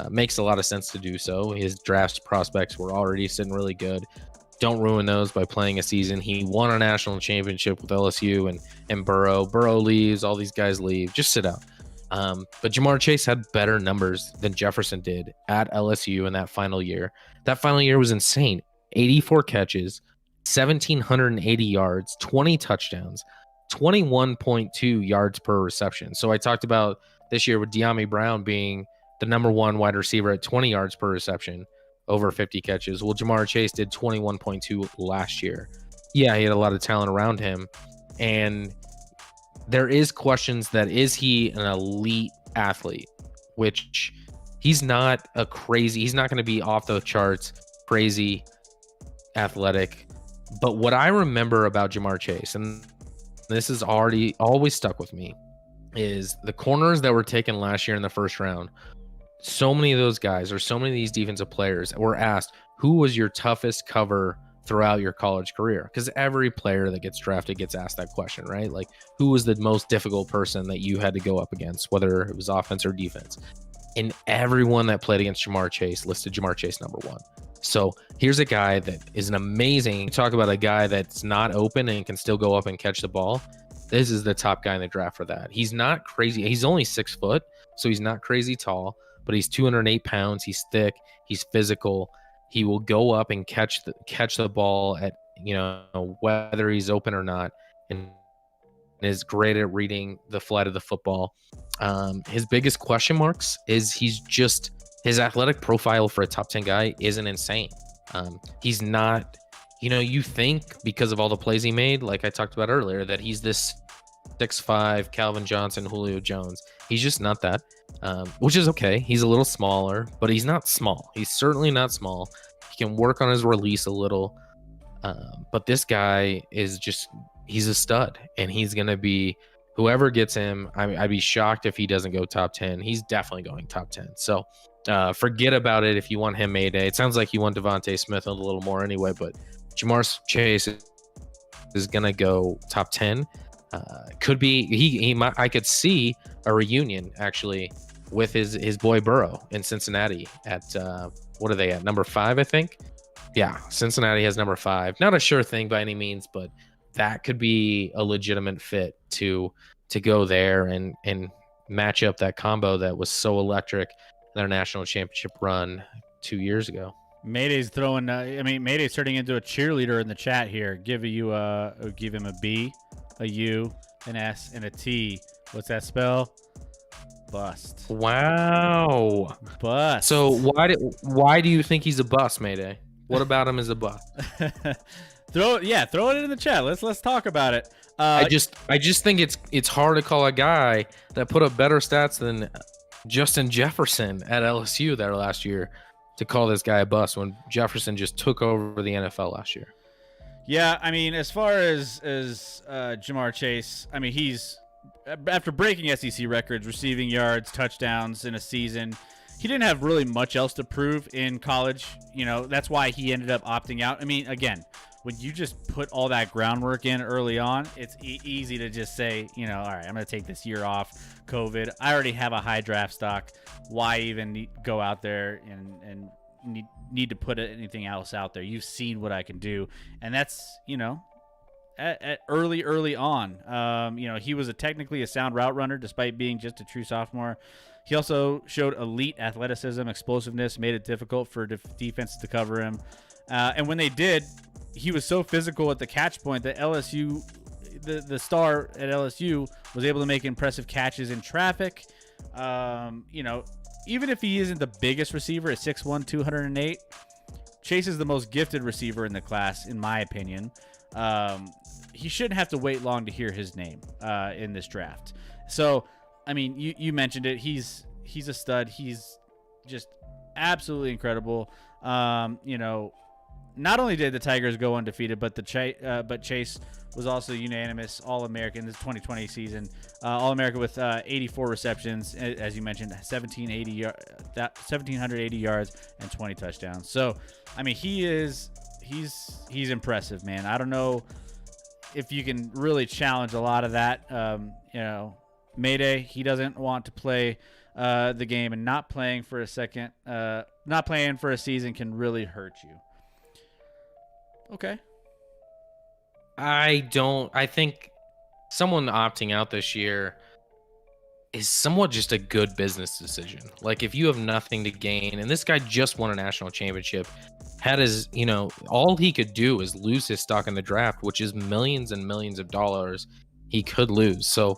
Makes a lot of sense to do so. His draft prospects were already sitting really good. Don't ruin those by playing a season. He won a national championship with LSU and Burrow. Burrow leaves. All these guys leave. Just sit out. But Ja'Marr Chase had better numbers than Jefferson did at LSU in that final year. That final year was insane. 84 catches, 1,780 yards, 20 touchdowns, 21.2 yards per reception. So I talked about this year with De'Ami Brown being the number one wide receiver at 20 yards per reception, over 50 catches. Well, Ja'Marr Chase did 21.2 last year. Yeah, he had a lot of talent around him. And there is questions that is he an elite athlete, which he's not he's not going to be off the charts, crazy athletic. But what I remember about Ja'Marr Chase, and this has always stuck with me, is the corners that were taken last year in the first round. So many of those guys, or so many of these defensive players, were asked, who was your toughest cover throughout your college career? Because every player that gets drafted gets asked that question, right? Like, who was the most difficult person that you had to go up against, whether it was offense or defense? And everyone that played against Ja'Marr Chase listed Ja'Marr Chase number one. So here's a guy that is an amazing, talk about a guy that's not open and can still go up and catch the ball. This is the top guy in the draft for that. He's not crazy. He's only 6 foot, so he's not crazy tall, but he's 208 pounds. He's thick. He's physical. He will go up and catch the ball at, whether he's open or not, and is great at reading the flight of the football. His biggest question marks is his athletic profile for a top 10 guy isn't insane. He's not, you think because of all the plays he made, like I talked about earlier, that he's this 6'5" Calvin Johnson, Julio Jones. He's just not that, which is okay. He's a little smaller, but he's not small. He's certainly not small. He can work on his release a little. But this guy he's a stud, and he's going to be, whoever gets him, I'd be shocked if he doesn't go top 10. He's definitely going top 10. So forget about it if you want him Mayday. It sounds like you want Devontae Smith a little more anyway, but Ja'Marr Chase is going to go top 10. Could be, I could see a reunion actually with his boy Burrow in Cincinnati at, what are they at? Number 5, I think. Yeah, Cincinnati has number 5. Not a sure thing by any means, but that could be a legitimate fit to go there and match up that combo that was so electric in their national championship run 2 years ago. Mayday's throwing. Mayday's turning into a cheerleader in the chat here. Give him a B, a U, an S, and a T. What's that spell? Bust. Wow. Bust. So why do you think he's a bust, Mayday? What about him as a bust? Throw it in the chat. Let's talk about it. I just think it's hard to call a guy that put up better stats than Justin Jefferson at LSU there last year to call this guy a bust when Jefferson just took over the NFL last year. Yeah, as far as Ja'Marr Chase, he's, after breaking SEC records, receiving yards, touchdowns in a season, he didn't have really much else to prove in college. That's why he ended up opting out. Again, when you just put all that groundwork in early on, it's easy to just say, all right, I'm going to take this year off. COVID. I already have a high draft stock. Why even go out there and need to put anything else out there? You've seen what I can do, and that's at early on. He was technically a sound route runner despite being just a true sophomore. He also showed elite athleticism, explosiveness, made it difficult for defenses to cover him. And when they did, he was so physical at the catch point that LSU, the star at LSU, was able to make impressive catches in traffic. Even if he isn't the biggest receiver at 6'1", 208, Chase is the most gifted receiver in the class, in my opinion. He shouldn't have to wait long to hear his name in this draft. So, I mean, you mentioned it. He's a stud. He's just absolutely incredible. Not only did the Tigers go undefeated, but Chase was also unanimous All-American this 2020 season. All-American with 84 receptions, as you mentioned, 1,780 yards and 20 touchdowns. So, I mean, he's impressive, man. I don't know if you can really challenge a lot of that. Mayday, he doesn't want to play the game, and not playing for a season can really hurt you. Okay. I think someone opting out this year is somewhat just a good business decision. Like, if you have nothing to gain, and this guy just won a national championship, had his, all he could do is lose his stock in the draft, which is millions and millions of dollars he could lose. So,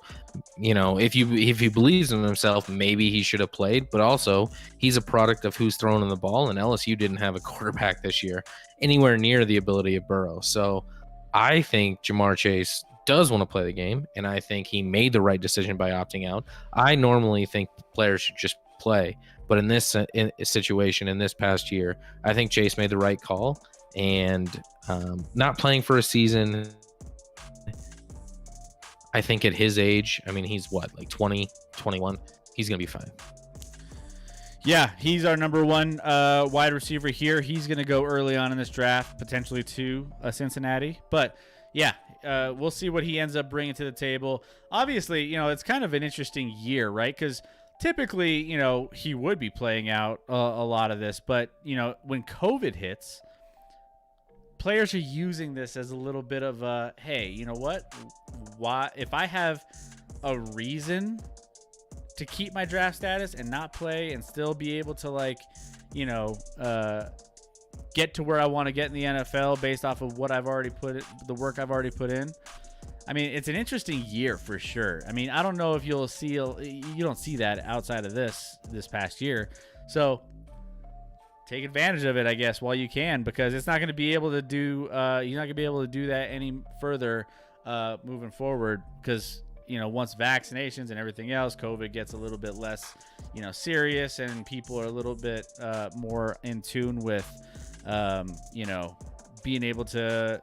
if he believes in himself, maybe he should have played, but also he's a product of who's throwing the ball, and LSU didn't have a quarterback this year anywhere near the ability of Burrow. So I think Jamar Chase does want to play the game, and I think he made the right decision by opting out. I normally think players should just play, but in this situation, in this past year, I think Chase made the right call, and not playing for a season, I think at his age, I mean, he's like 20, 21, he's going to be fine. Yeah, he's our number one wide receiver here. He's going to go early on in this draft, potentially to Cincinnati. But, yeah, we'll see what he ends up bringing to the table. Obviously, it's kind of an interesting year, right? Because typically, he would be playing out a lot of this. But, when COVID hits, players are using this as a little bit of a, hey, you know what? Why, if I have a reason to keep my draft status and not play and still be able to get to where I want to get in the NFL based off of what I've already the work I've already put in. I mean, it's an interesting year for sure. I mean, I don't know if you don't see that outside of this past year. So take advantage of it, I guess, while you can, because it's not going to be able to do, you're not going to be able to do that any further moving forward, because once vaccinations and everything else, COVID gets a little bit less, serious, and people are a little bit more in tune with, being able to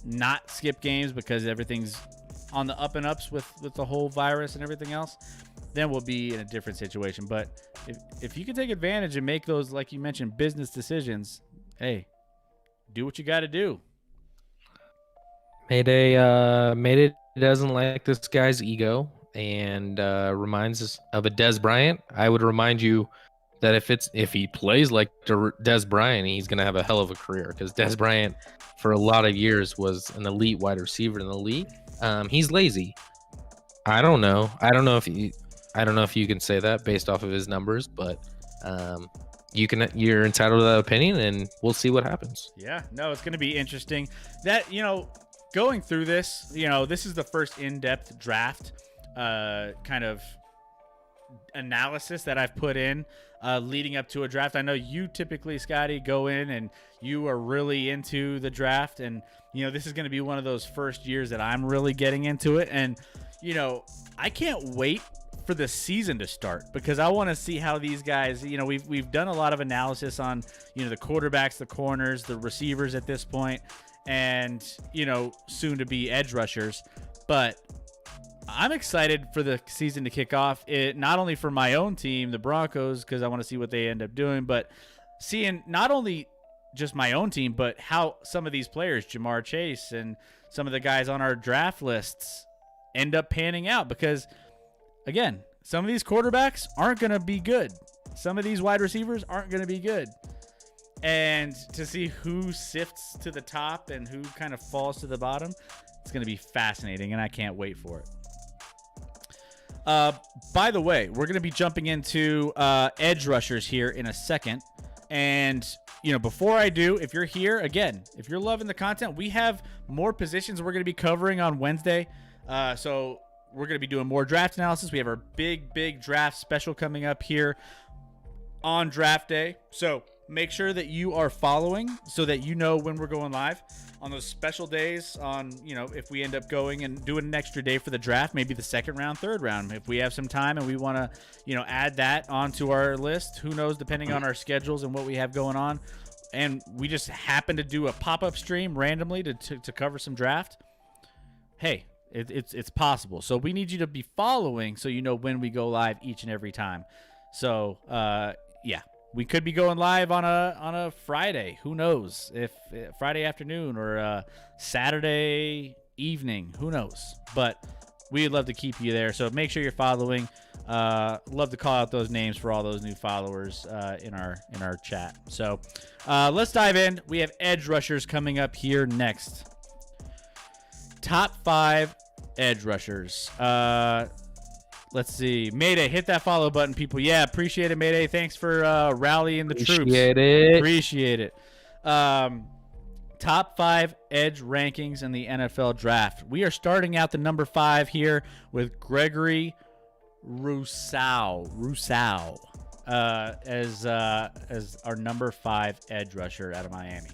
not skip games because everything's on the up and ups with the whole virus and everything else, then we'll be in a different situation. But if you can take advantage and make those, like you mentioned, business decisions, hey, do what you got to do. Mayday doesn't like this guy's ego, and reminds us of a Dez Bryant. I would remind you that if he plays like Dez Bryant, he's going to have a hell of a career, because Dez Bryant for a lot of years was an elite wide receiver in the league. He's lazy. I don't know if you can say that based off of his numbers, but you're entitled to that opinion, and we'll see what happens. Yeah, no, it's going to be interesting. That, going through this, this is the first in-depth draft kind of analysis that I've put in leading up to a draft. I know you typically, Scotty, go in and you are really into the draft, and this is going to be one of those first years that I'm really getting into it. And I can't wait for the season to start, because I want to see how these guys, we've done a lot of analysis on the quarterbacks, the corners, the receivers at this point, and soon to be edge rushers. But I'm excited for the season to kick off, it not only for my own team, the Broncos, because I want to see what they end up doing, but seeing not only just my own team, but how some of these players, Jamar Chase and some of the guys on our draft lists, end up panning out. Because, again, some of these quarterbacks aren't going to be good. Some of these wide receivers aren't going to be good. And to see who sifts to the top and who kind of falls to the bottom, it's going to be fascinating, and I can't wait for it. By the way, we're going to be jumping into edge rushers here in a second. And, before I do, if you're here, again, if you're loving the content, we have more positions we're going to be covering on Wednesday. So we're going to be doing more draft analysis. We have our big draft special coming up here on draft day. So make sure that you are following so that you know when we're going live on those special days. On, if we end up going and doing an extra day for the draft, maybe the second round, third round, if we have some time and we want to, add that onto our list, who knows, depending on our schedules and what we have going on. And we just happen to do a pop-up stream randomly to cover some draft. Hey, it's possible. So we need you to be following so you know when we go live each and every time. So, yeah. We could be going live on a Friday. Who knows? If Friday afternoon or Saturday evening. Who knows? But we'd love to keep you there. So make sure you're following. Love to call out those names for all those new followers in our chat. So let's dive in. We have edge rushers coming up here next. Top 5 edge rushers. Let's see. Mayday, hit that follow button, people. Yeah, appreciate it, Mayday. Thanks for rallying the troops. Appreciate it. Top 5 edge rankings in the NFL draft. We are starting out the number 5 here with Gregory Rousseau as our number 5 edge rusher out of Miami.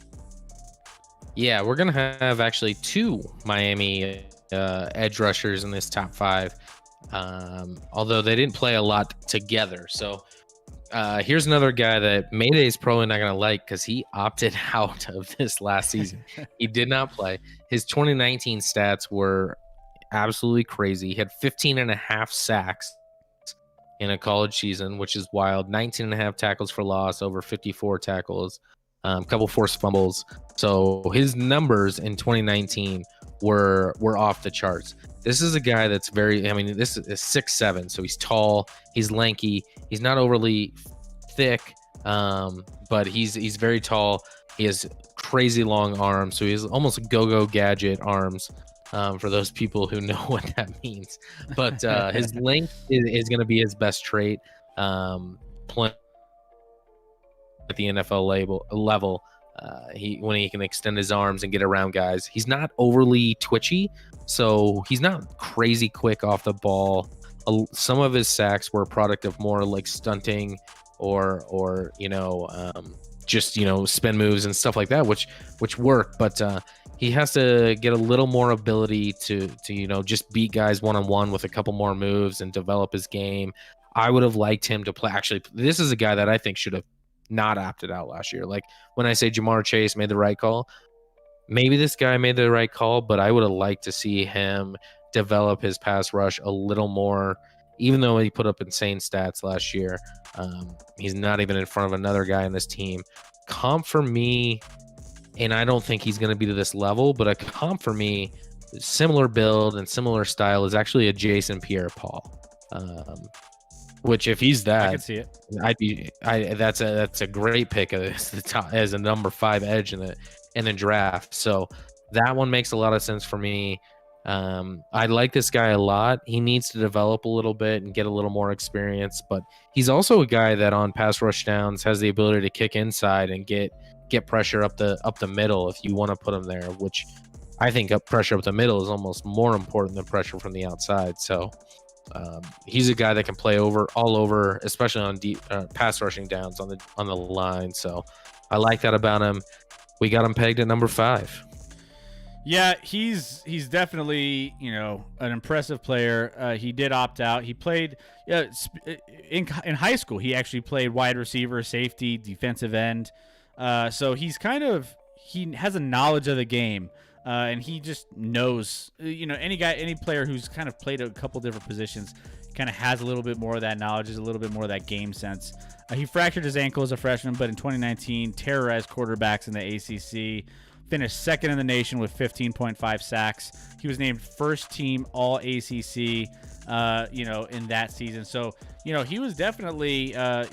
Yeah, we're going to have actually 2 Miami edge rushers in this top 5. Although they didn't play a lot together. So here's another guy that Mayday's probably not going to like because he opted out of this last season. He did not play. His 2019 stats were absolutely crazy. He had 15 and a half sacks in a college season, which is wild. 19 and a half tackles for loss, over 54 tackles, a couple forced fumbles. So his numbers in 2019 were off the charts. This is a guy that's this is 6'7", so he's tall, he's lanky, he's not overly thick, but he's very tall. He has crazy long arms, so he has almost go-go gadget arms, for those people who know what that means. But his length is going to be his best trait, playing at the NFL level. When he can extend his arms and get around guys. He's not overly twitchy, so he's not crazy quick off the ball. Some of his sacks were a product of more like stunting or just spin moves and stuff like that, which work. But he has to get a little more ability to just beat guys one-on-one with a couple more moves and develop his game. I would have liked him to play. Actually, this is a guy that I think should have not opted out last year. Like when I say Jamar Chase made the right call, maybe this guy made the right call, but I would have liked to see him develop his pass rush a little more. Even though he put up insane stats last year, he's not even in front of another guy in this team. Comp for me, and I don't think he's going to be to this level, but a comp for me, similar build and similar style, is actually a Jason Pierre-Paul. Which, if he's that, I can see it. That's a great pick as a number 5 edge in the draft. So that one makes a lot of sense for me. I like this guy a lot. He needs to develop a little bit and get a little more experience, but he's also a guy that on pass rush downs has the ability to kick inside and get pressure up the middle if you want to put him there. Which I think pressure up the middle is almost more important than pressure from the outside. So. He's a guy that can play all over, especially on deep pass rushing downs on the line. So I like that about him. We got him pegged at number 5. Yeah, he's definitely an impressive player. He did opt out. He played in high school. He actually played wide receiver, safety, defensive end. So he has a knowledge of the game. And he just knows, any player who's kind of played a couple different positions kind of has a little bit more of that knowledge, is a little bit more of that game sense. He fractured his ankle as a freshman, but in 2019 terrorized quarterbacks in the ACC. Finished second in the nation with 15.5 sacks. He was named first team All ACC, in that season. So, he was definitely, a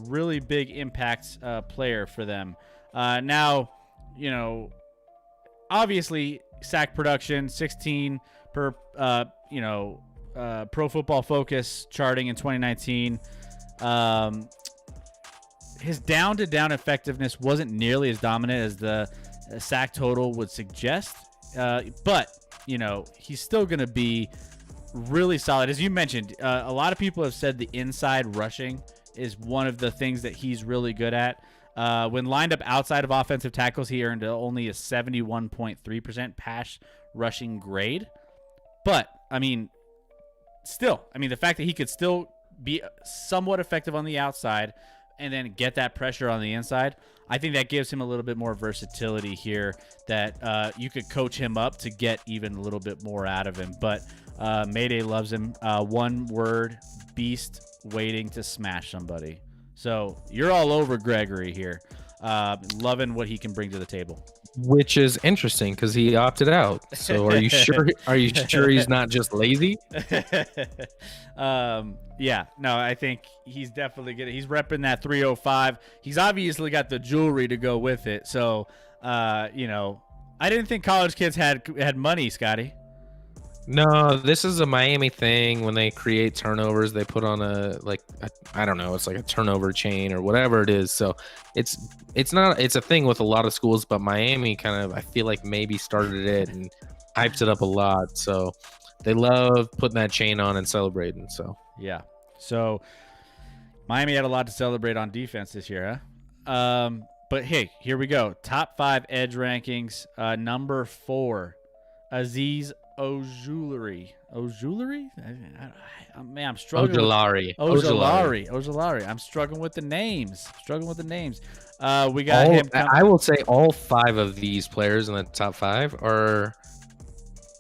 really big impact player for them. Now, obviously sack production, 16 per, Pro Football Focus charting in 2019. His down-to-down effectiveness wasn't nearly as dominant as the sack total would suggest, but he's still going to be really solid. As you mentioned, a lot of people have said the inside rushing is one of the things that he's really good at. When lined up outside of offensive tackles, he earned only a 71.3% pass rushing grade. But the fact that he could still be somewhat effective on the outside and then get that pressure on the inside, I think that gives him a little bit more versatility here that you could coach him up to get even a little bit more out of him. But Mayday loves him. One word, beast waiting to smash somebody. So you're all over Gregory here. Loving what he can bring to the table. Which is interesting because he opted out. So are you sure? Are you sure he's not just lazy? Yeah, no, I think he's definitely good. He's repping that 305. He's obviously got the jewelry to go with it. So, I didn't think college kids had money, Scotty. No, this is a Miami thing. When they create turnovers, they put on I don't know, it's like a turnover chain or whatever it is. So it's a thing with a lot of schools, but Miami kind of, I feel like maybe started it and hyped it up a lot. So they love putting that chain on and celebrating. So yeah. So Miami had a lot to celebrate on defense this year, huh? But hey, here we go. Top 5 edge rankings. Number 4, Aziz Ojulari. Man, I'm struggling. Ojulari. I'm struggling with the names. We got him. I will say all 5 of these players in the top 5 are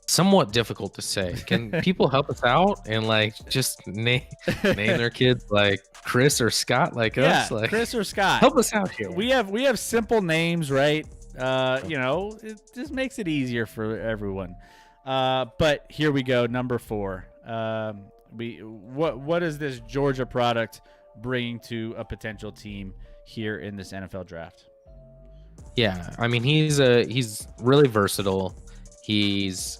somewhat difficult to say. Can people help us out and just name their kids like Chris or Scott us? Like Chris or Scott. Help us out here. We have simple names, right? It just makes it easier for everyone. But here we go. Number 4. What is this Georgia product bringing to a potential team here in this NFL draft? Yeah, I mean he's really versatile. He's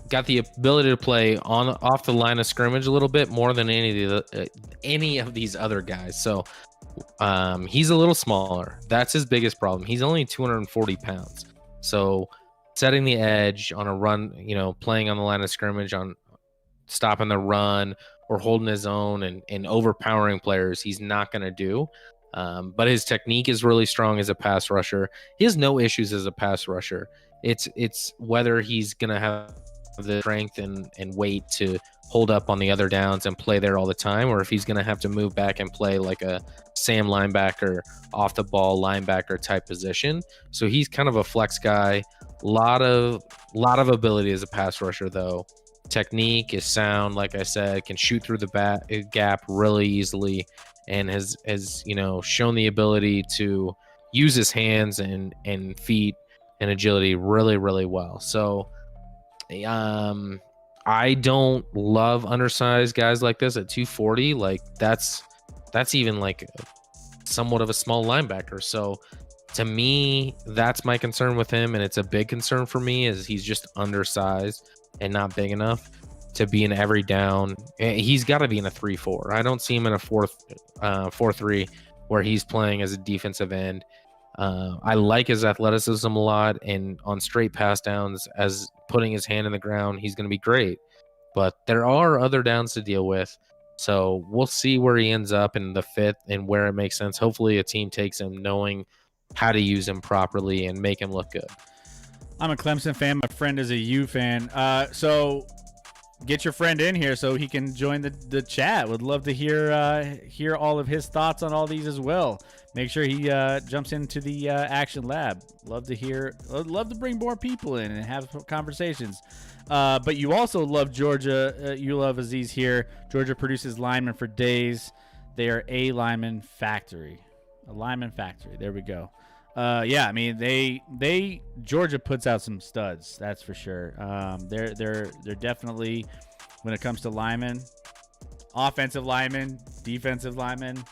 got the ability to play off the line of scrimmage a little bit more than any of these other guys. So he's a little smaller. That's his biggest problem. He's only 240 pounds. So setting the edge on a run, playing on the line of scrimmage, on stopping the run or holding his own and overpowering players, he's not going to do. But his technique is really strong as a pass rusher. He has no issues as a pass rusher. It's whether he's going to have the strength and weight to hold up on the other downs and play there all the time, or if he's going to have to move back and play like a Sam linebacker, off the ball linebacker type position. So he's kind of a flex guy. Lot of ability as a pass rusher, though. Technique is sound, like I said, can shoot through the gap really easily, and has shown the ability to use his hands and feet and agility really, really well. So I don't love undersized guys like this at 240. Like that's even like somewhat of a small linebacker. So to me, that's my concern with him, and it's a big concern for me, is he's just undersized and not big enough to be in every down. He's got to be in a 3-4. I don't see him in a 4-3 where he's playing as a defensive end. I like his athleticism a lot, and on straight pass downs, as putting his hand in the ground, he's going to be great. But there are other downs to deal with. So we'll see where he ends up in the 5th and where it makes sense. Hopefully a team takes him knowing how to use him properly and make him look good. I'm a Clemson fan. My friend is a U fan. So get your friend in here so he can join the chat. Would love to hear all of his thoughts on all these as well. make sure he jumps into the Action Lab. Love to bring more people in and have conversations. But you also love Georgia. You love Aziz here. Georgia produces linemen for days. They are a lineman factory. A lineman factory. There we go. Yeah, I mean they Georgia puts out some studs. That's for sure. They're definitely, when it comes to linemen, offensive linemen, defensive linemen,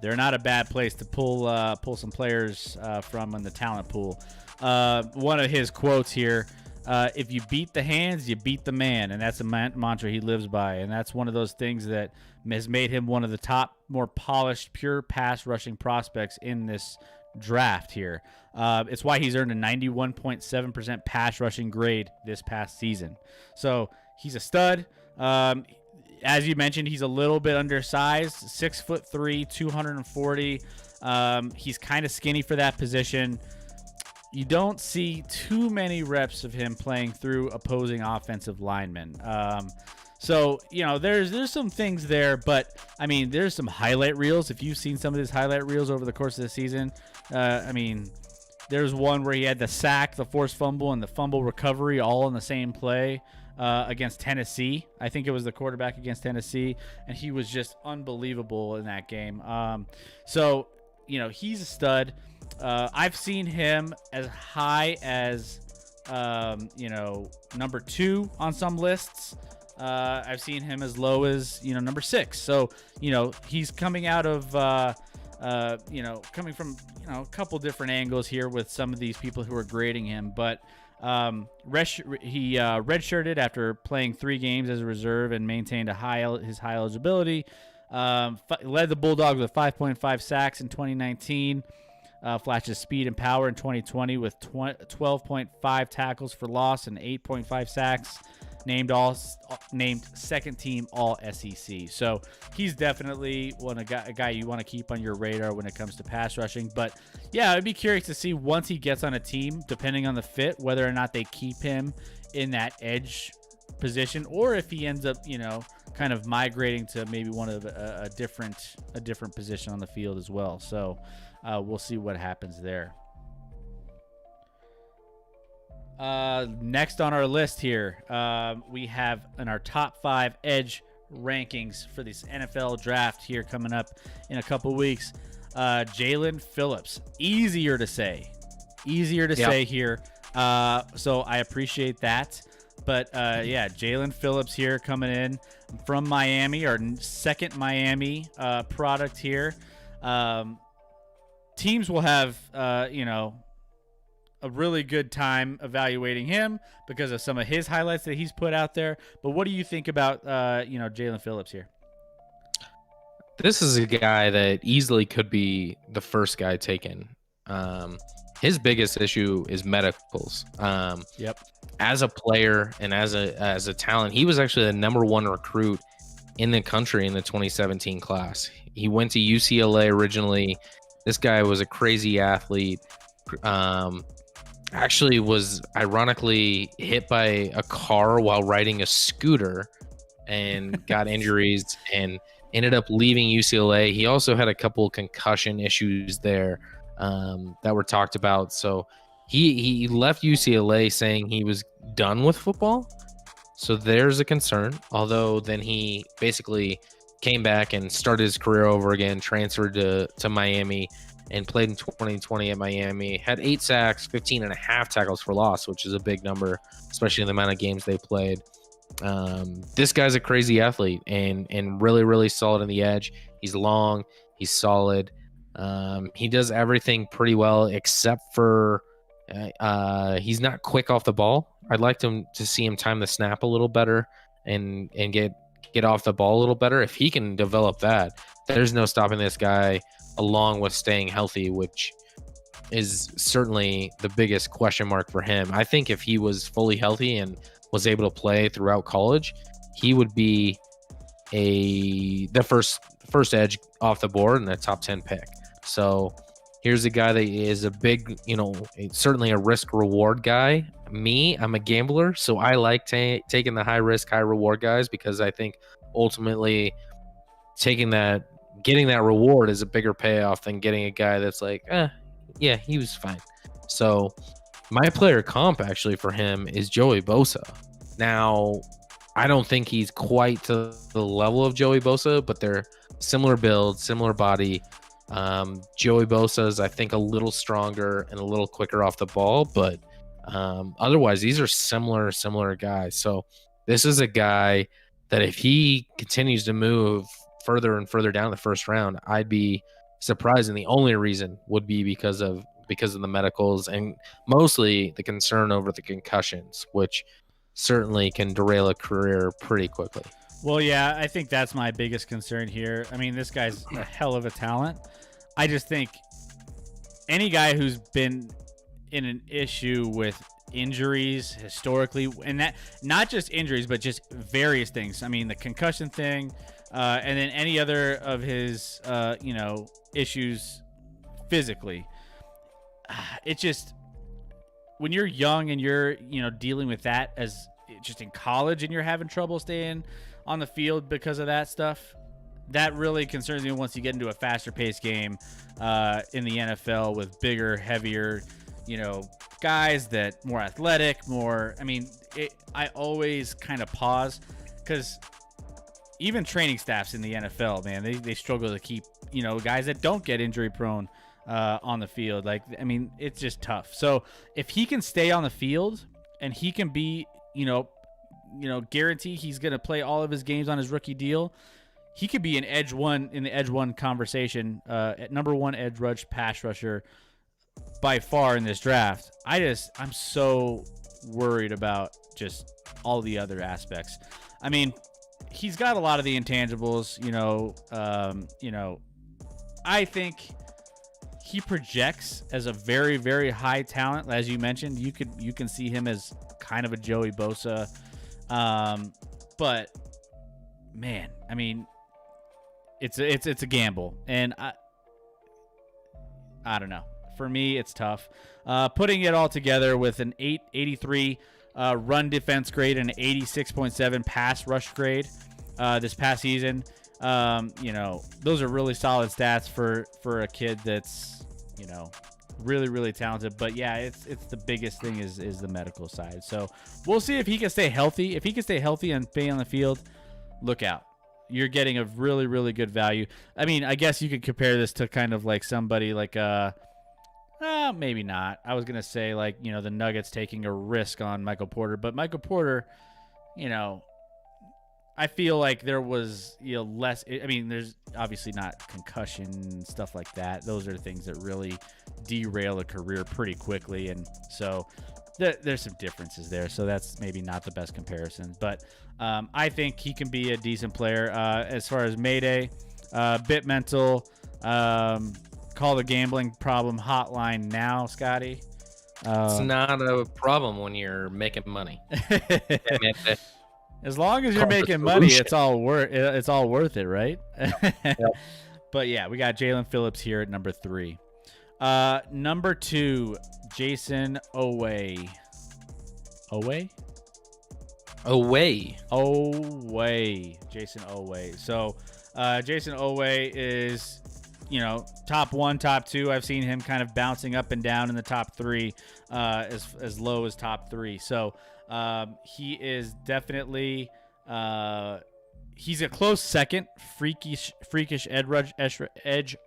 they're not a bad place to pull some players from in the talent pool. One of his quotes here: "If you beat the hands, you beat the man," and that's a mantra he lives by. And that's one of those things that has made him one of the top, more polished, pure pass rushing prospects in this draft here. It's why he's earned a 91.7% pass rushing grade this past season. So he's a stud. As you mentioned, he's a little bit undersized, 6'3", 240. He's kind of skinny for that position. You don't see too many reps of him playing through opposing offensive linemen. So, there's some things there, but I mean, there's some highlight reels. If you've seen some of his highlight reels over the course of the season, there's one where he had the sack, the forced fumble, and the fumble recovery all in the same play against Tennessee. I think it was the quarterback against Tennessee, and he was just unbelievable in that game. So, he's a stud. I've seen him as high as, number 2 on some lists. I've seen him as low as, number 6. So, he's coming out of, coming from, a couple different angles here with some of these people who are grading him. But he redshirted after playing 3 games as a reserve and maintained his high eligibility. Led the Bulldogs with 5.5 sacks in 2019. Flashes speed and power in 2020 with 12.5 tackles for loss and 8.5 sacks. Named second team All SEC. So he's definitely a guy you want to keep on your radar when it comes to pass rushing. But yeah, I'd be curious to see once he gets on a team, depending on the fit, whether or not they keep him in that edge position, or if he ends up, kind of migrating to maybe one of a different position on the field as well. So we'll see what happens there. Next on our list here, we have in our top 5 edge rankings for this NFL draft here coming up in a couple weeks. Jalen Phillips, easier to say here. So I appreciate that. But yeah, Jalen Phillips here coming in from Miami, our second Miami product here. Teams will have, a really good time evaluating him because of some of his highlights that he's put out there. But what do you think about, Jalen Phillips here? This is a guy that easily could be the first guy taken. His biggest issue is medicals. Yep. As a player and as a talent, he was actually the number 1 recruit in the country in the 2017 class. He went to UCLA originally. This guy was a crazy athlete. Actually was ironically hit by a car while riding a scooter and got injuries and ended up leaving UCLA. He also had a couple concussion issues there that were talked about. So he left UCLA saying he was done with football. So there's a concern. Although then he basically came back and started his career over again, transferred to Miami, and played in 2020 at Miami. Had 8 sacks, 15 and a half tackles for loss, which is a big number, especially in the amount of games they played. This guy's a crazy athlete and really, really solid on the edge. He's long. He's solid. He does everything pretty well except for he's not quick off the ball. I'd like to see him time the snap a little better and get off the ball a little better. If he can develop that, there's no stopping this guy, along with staying healthy, which is certainly the biggest question mark for him. I think if he was fully healthy and was able to play throughout college, he would be the first edge off the board and a top 10 pick. So here's a guy that is a big, certainly a risk reward guy. I'm a gambler, so I like taking the high risk, high reward guys because I think ultimately taking that getting that reward is a bigger payoff than getting a guy that's like, yeah, he was fine. So my player comp actually for him is Joey Bosa. Now, I don't think he's quite to the level of Joey Bosa, but they're similar build, similar body. Joey Bosa is, I think, a little stronger and a little quicker off the ball, but otherwise, these are similar guys. So this is a guy that if he continues to move further and further down the first round, I'd be surprised. And the only reason would be because of the medicals and mostly the concern over the concussions, which certainly can derail a career pretty quickly. Well, yeah, I think that's my biggest concern here. I mean, this guy's a hell of a talent. I just think any guy who's been in an issue with injuries historically, and that not just injuries, but just various things. I mean, the concussion thing, and then any other of his, issues physically. It just, when you're young and you're, dealing with that as just in college and you're having trouble staying on the field because of that stuff, that really concerns me once you get into a faster paced game in the NFL with bigger, heavier, guys that more athletic, more, I always kind of pause because even training staffs in the NFL, man, they struggle to keep, guys that don't get injury prone on the field. It's just tough. So if he can stay on the field and he can be, guarantee he's going to play all of his games on his rookie deal, he could be an edge one in the edge one conversation, at number one edge rush pass rusher by far in this draft. I'm so worried about just all the other aspects. I mean, he's got a lot of the intangibles, I think he projects as a very, very high talent. As you mentioned, you can see him as kind of a Joey Bosa. But man, I mean, it's a gamble, and I don't know. For me, it's tough. Putting it all together with an 883 run defense grade and an 86.7 pass rush grade this past season. Those are really solid stats for a kid that's, really, really talented. But yeah, it's the biggest thing is the medical side. So we'll see if he can stay healthy. If he can stay healthy and stay on the field, look out. You're getting a really, really good value. I mean, I guess you could compare this to kind of like somebody like maybe not. I was gonna say like, the Nuggets taking a risk on Michael Porter, but Michael Porter, I feel like there was less. I mean, there's obviously not concussion and stuff like that. Those are things that really derail a career pretty quickly, and so there's some differences there. So that's maybe not the best comparison, but I think he can be a decent player. As far as Mayday, bit mental. Call the gambling problem hotline now, Scotty. It's not a problem when you're making money. As long as you're making money, it's all worth it, right? Yep. But yeah, we got Jalen Phillips here at number 3. Number 2, Jason Oweh. Jason Oweh. So Jason Oweh is, top 1, top 2. I've seen him kind of bouncing up and down in the top 3, as low as top 3. So he is definitely he's a close second, freakish edge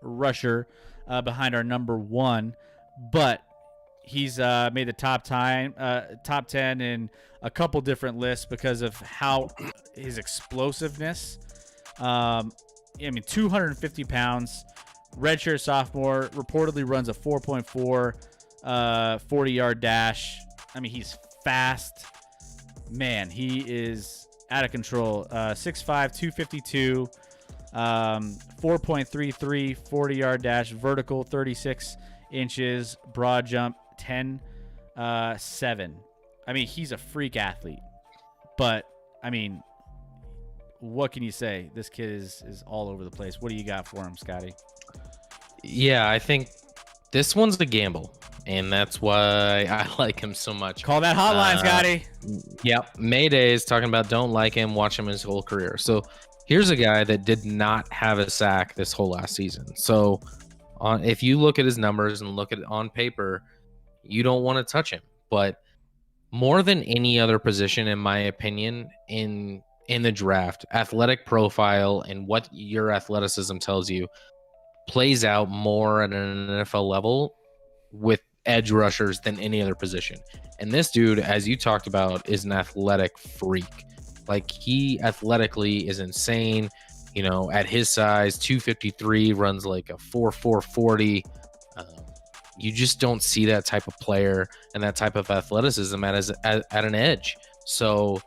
rusher behind our number 1, but he's made the top 10 in a couple different lists because of how his explosiveness. 250 pounds, redshirt sophomore, reportedly runs a 4.4 40-yard dash. He's fast. Man, he is out of control. 6'5", 252, 4.33 40-yard dash, vertical 36 inches, broad jump 10.7. He's a freak athlete. But, what can you say? This kid is all over the place. What do you got for him, Scotty? Yeah, I think this one's a gamble, and that's why I like him so much. Call that hotline, Scotty. Yep. Mayday is talking about don't like him, watch him his whole career. So Here's a guy that did not have a sack this whole last season. So if you look at his numbers and look at it on paper, you don't want to touch him. But more than any other position, in my opinion, in the draft, athletic profile and what your athleticism tells you plays out more at an NFL level with edge rushers than any other position. And this dude, as you talked about, is an athletic freak. Like, he athletically is insane. You know, at his size, 253, runs like a 4.4 40. You just don't see that type of player and that type of athleticism at an edge. So,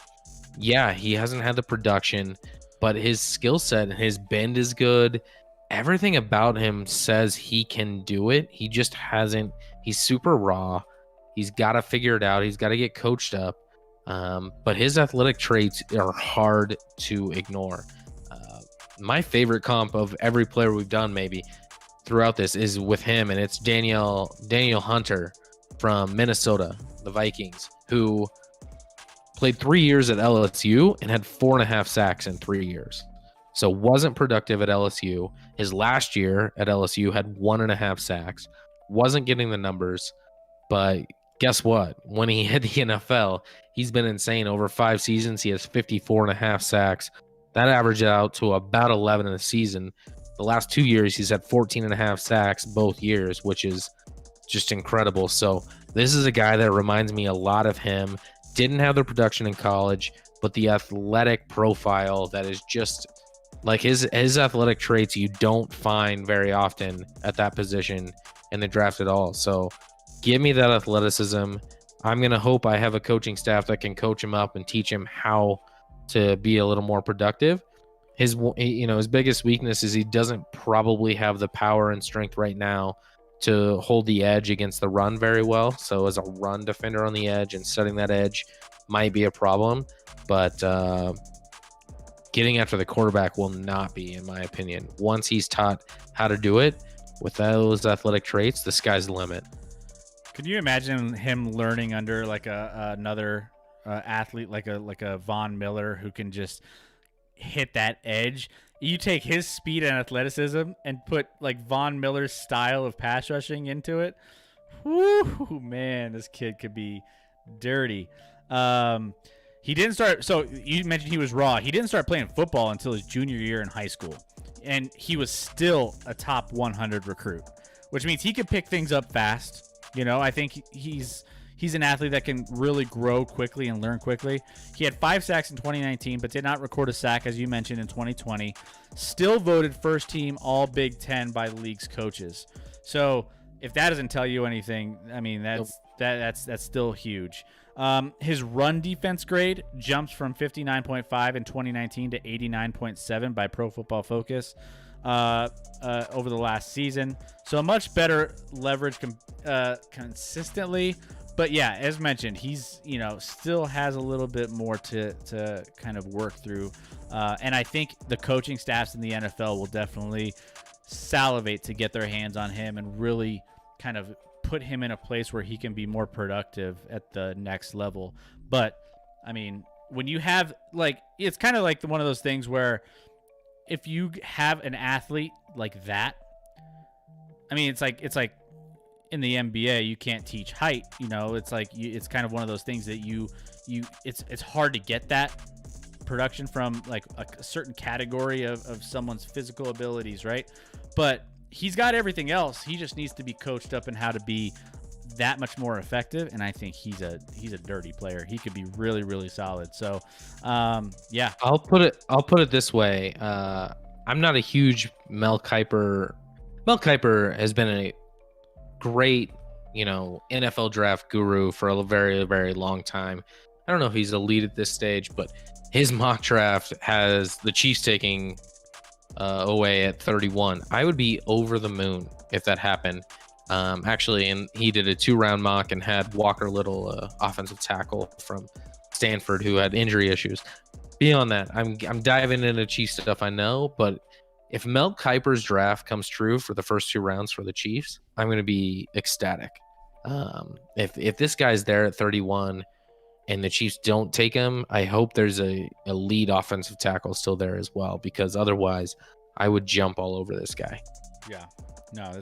yeah, he hasn't had the production, but his skill set and his bend is good. Everything about him says he can do it. He just hasn't. He's super raw. He's got to figure it out. He's got to get coached up. But his athletic traits are hard to ignore. My favorite comp of every player we've done, maybe throughout this, is with him, and it's Daniel Hunter from Minnesota, the Vikings, who played 3 years at LSU and had 4.5 sacks in 3 years. So wasn't productive at LSU. His last year at LSU had 1.5 sacks. Wasn't getting the numbers, but guess what? When he hit the NFL, he's been insane. Over 5 seasons, he has 54.5 sacks. That averaged out to about 11 in a season. The last 2 years, he's had 14.5 sacks both years, which is just incredible. So this is a guy that reminds me a lot of him. Didn't have the production in college, but the athletic profile that is just like his athletic traits you don't find very often at that position in the draft at all. So give me that athleticism. I'm going to hope I have a coaching staff that can coach him up and teach him how to be a little more productive. His biggest weakness is he doesn't probably have the power and strength right now to hold the edge against the run very well. So as a run defender on the edge and setting that edge might be a problem, but getting after the quarterback will not be, in my opinion. Once he's taught how to do it with those athletic traits, the sky's the limit. Can you imagine him learning under like another athlete, like a Von Miller, who can just hit that edge? You take his speed and athleticism and put like Von Miller's style of pass rushing into it. Whoo, man, this kid could be dirty. He didn't start. So you mentioned he was raw. He didn't start playing football until his junior year in high school, and he was still a top 100 recruit, which means he could pick things up fast. You know, I think he's an athlete that can really grow quickly and learn quickly. He had 5 sacks in 2019, but did not record a sack, as you mentioned, in 2020. Still voted first team All Big Ten by the league's coaches. So if that doesn't tell you anything, I mean, that's still huge. His run defense grade jumps from 59.5 in 2019 to 89.7 by Pro Football Focus over the last season. So a much better leverage consistently. But yeah, as mentioned, he's, still has a little bit more to kind of work through. And I think the coaching staffs in the NFL will definitely salivate to get their hands on him and really kind of put him in a place where he can be more productive at the next level. But I mean, when you have it's kind of like one of those things where if you have an athlete like that, I mean, it's like in the NBA, you can't teach height. It's like it's kind of one of those things that it's hard to get that production from like a certain category of someone's physical abilities, right? But he's got everything else. He just needs to be coached up in how to be that much more effective. And I think he's a dirty player. He could be really, really solid. So, yeah. I'll put it this way. I'm not a huge Mel Kiper. Mel Kiper has been a great, NFL draft guru for a very, very long time. I don't know if he's elite at this stage, but his mock draft has the Chiefs taking away at 31. I would be over the moon if that happened. Actually, and he did a 2-round mock and had Walker Little, offensive tackle from Stanford, who had injury issues. Beyond that, I'm diving into Chiefs stuff, I know, but if Mel Kiper's draft comes true for the first 2 rounds for the Chiefs, I'm going to be ecstatic. If this guy's there at 31 and the Chiefs don't take him, I hope there's a elite offensive tackle still there as well, because otherwise I would jump all over this guy. Yeah. No,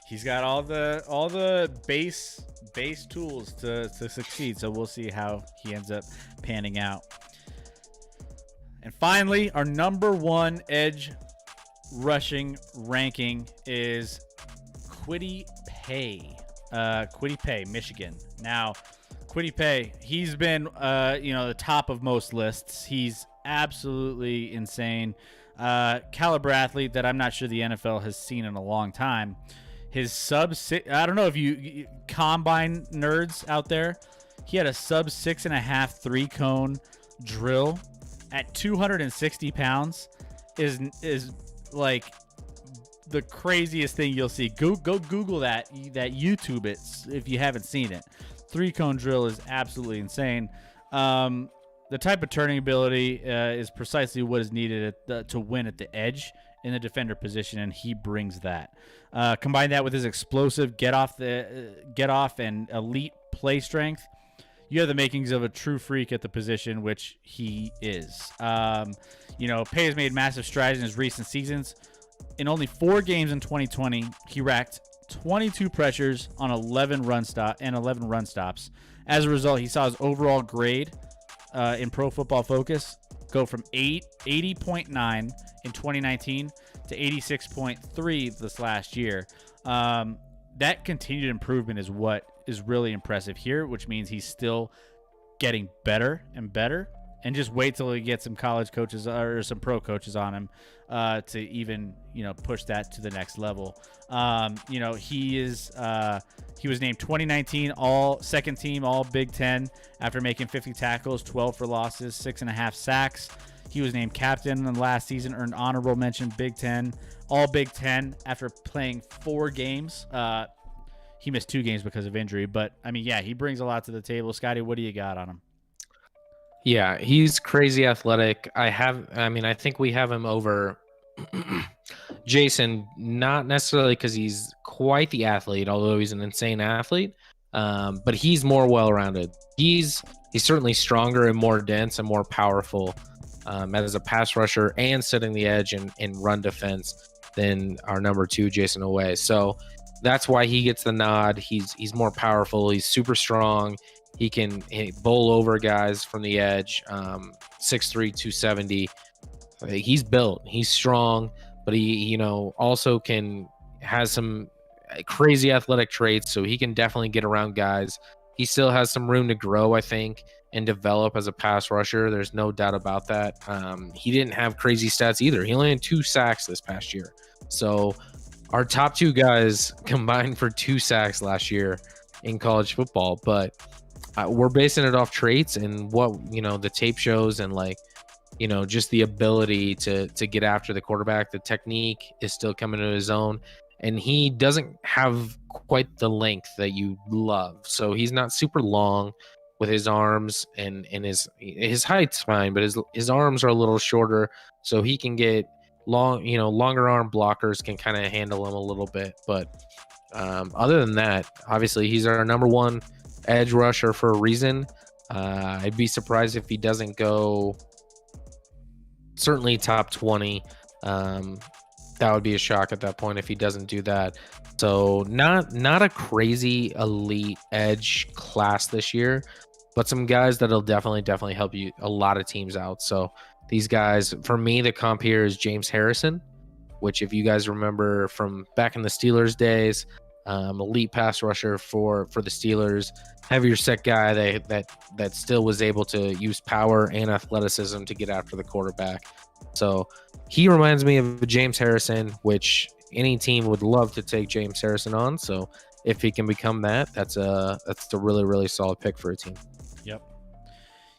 he's got all the base tools to succeed. So we'll see how he ends up panning out. And finally, our number one edge rushing ranking is Kwity Paye. Kwity Paye, Michigan. Now, Kwity Paye, he's been the top of most lists. He's absolutely insane. Caliber athlete that I'm not sure the NFL has seen in a long time. His sub six, I don't know if you combine nerds out there, he had a sub 6.5 3-cone drill at 260 pounds is like the craziest thing you'll see. Go Google that YouTube it if you haven't seen it. 3-cone drill is absolutely insane. The type of turning ability is precisely what is needed to win at the edge in the defender position, and he brings that. Combine that with his explosive get off and elite play strength. You have the makings of a true freak at the position, which he is. Paye has made massive strides in his recent seasons. In only 4 games in 2020, he racked 22 pressures on 11 run stops. As a result, he saw his overall grade in Pro Football Focus go from 80.9 in 2019 to 86.3 this last year. That continued improvement is what is really impressive here, which means he's still getting better and better. And just wait till he gets some college coaches or some pro coaches on him to even push that to the next level. He was named 2019 all second team all Big Ten after making 50 tackles, 12 for losses, 6.5 sacks. He was named captain in the last season, earned honorable mention Big Ten all Big Ten after playing 4 games. He missed 2 games because of injury, but he brings a lot to the table. Scotty, what do you got on him? Yeah, he's crazy athletic. I think we have him over Jason, not necessarily because he's quite the athlete, although he's an insane athlete, but he's more well-rounded. He's certainly stronger and more dense and more powerful as a pass rusher and setting the edge and run defense than our number 2, Jason Oweh. So that's why he gets the nod. He's more powerful. He's super strong. He can bowl over guys from the edge, 6'3", 270. He's built. He's strong, but he also has some crazy athletic traits, so he can definitely get around guys. He still has some room to grow, I think, and develop as a pass rusher. There's no doubt about that. He didn't have crazy stats either. He only had 2 sacks this past year. So our top 2 guys combined for 2 sacks last year in college football, but we're basing it off traits and what the tape shows, and just the ability to get after the quarterback. The technique is still coming to his own, and he doesn't have quite the length that you love. So he's not super long with his arms, and his height's fine, but his arms are a little shorter, so he can get longer arm blockers can kind of handle him a little bit. But other than that, obviously he's our number 1 edge rusher for a reason. I'd be surprised if he doesn't go certainly top 20. That would be a shock at that point if he doesn't do that. So not a crazy elite edge class this year, but some guys that'll definitely help you a lot of teams out. So these guys, for me, the comp here is James Harrison, which if you guys remember from back in the Steelers days, elite pass rusher for the Steelers, heavier set guy that still was able to use power and athleticism to get after the quarterback. So he reminds me of James Harrison, which any team would love to take James Harrison on. So if he can become that's a really, really solid pick for a team. Yep.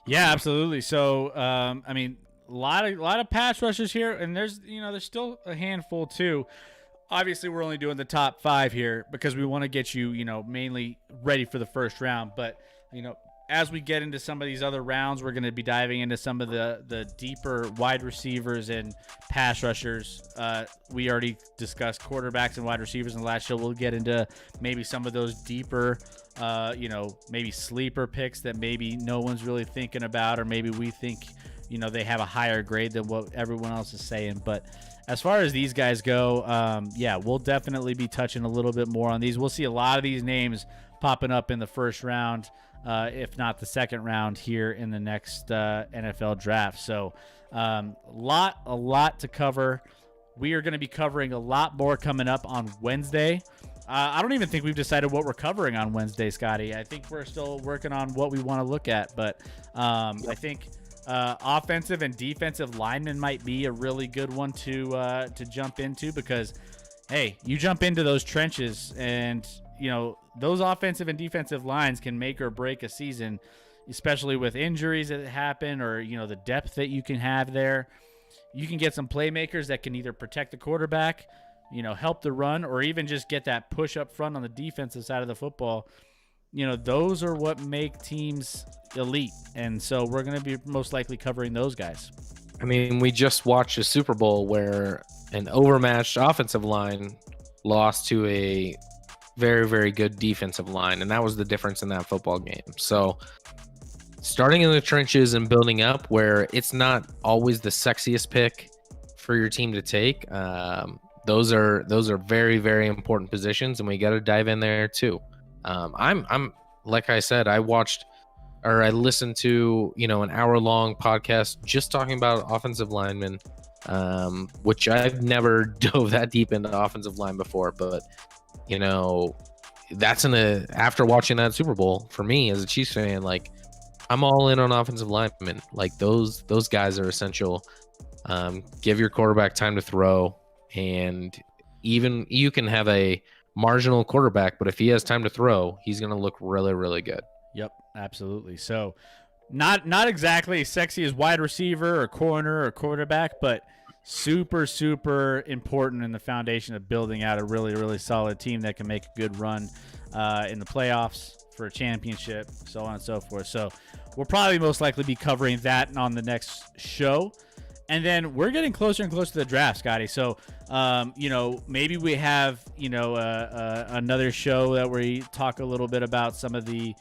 Yeah, absolutely. So a lot of pass rushers here, and there's still a handful too. Obviously, we're only doing the top 5 here because we want to get you, mainly ready for the first round. But, as we get into some of these other rounds, we're going to be diving into some of the deeper wide receivers and pass rushers. We already discussed quarterbacks and wide receivers in the last show. We'll get into maybe some of those deeper, maybe sleeper picks that maybe no one's really thinking about, or maybe we think, they have a higher grade than what everyone else is saying. But as far as these guys go, we'll definitely be touching a little bit more on these. We'll see a lot of these names popping up in the first round, if not the second round here in the next NFL draft. So a lot to cover. We are going to be covering a lot more coming up on Wednesday. I don't even think we've decided what we're covering on Wednesday, Scotty. I think we're still working on what we want to look at, but I think offensive and defensive linemen might be a really good one to jump into, because, hey, you jump into those trenches and, those offensive and defensive lines can make or break a season, especially with injuries that happen, or, the depth that you can have there. You can get some playmakers that can either protect the quarterback, help the run, or even just get that push up front on the defensive side of the football. Those are what make teams elite. And so we're going to be most likely covering those guys. I mean, we just watched a Super Bowl where an overmatched offensive line lost to a very, very good defensive line, and that was the difference in that football game. So starting in the trenches and building up, where it's not always the sexiest pick for your team to take, those are very, very important positions, and we got to dive in there too. I'm like I said, I listened to an hour-long podcast just talking about offensive linemen, which I've never dove that deep into offensive line before, but that's after watching that Super Bowl, for me as a Chiefs fan, like, I'm all in on offensive linemen. Like, those guys are essential. Give your quarterback time to throw, and even you can have a marginal quarterback, but if he has time to throw, he's going to look really, really good. Yep, absolutely. So not exactly sexy as wide receiver or corner or quarterback, but super, super important in the foundation of building out a really, really solid team that can make a good run in the playoffs for a championship, so on and so forth. So we'll probably most likely be covering that on the next show. And then we're getting closer and closer to the draft, Scotty. So, maybe we have, another show that we talk a little bit about some of the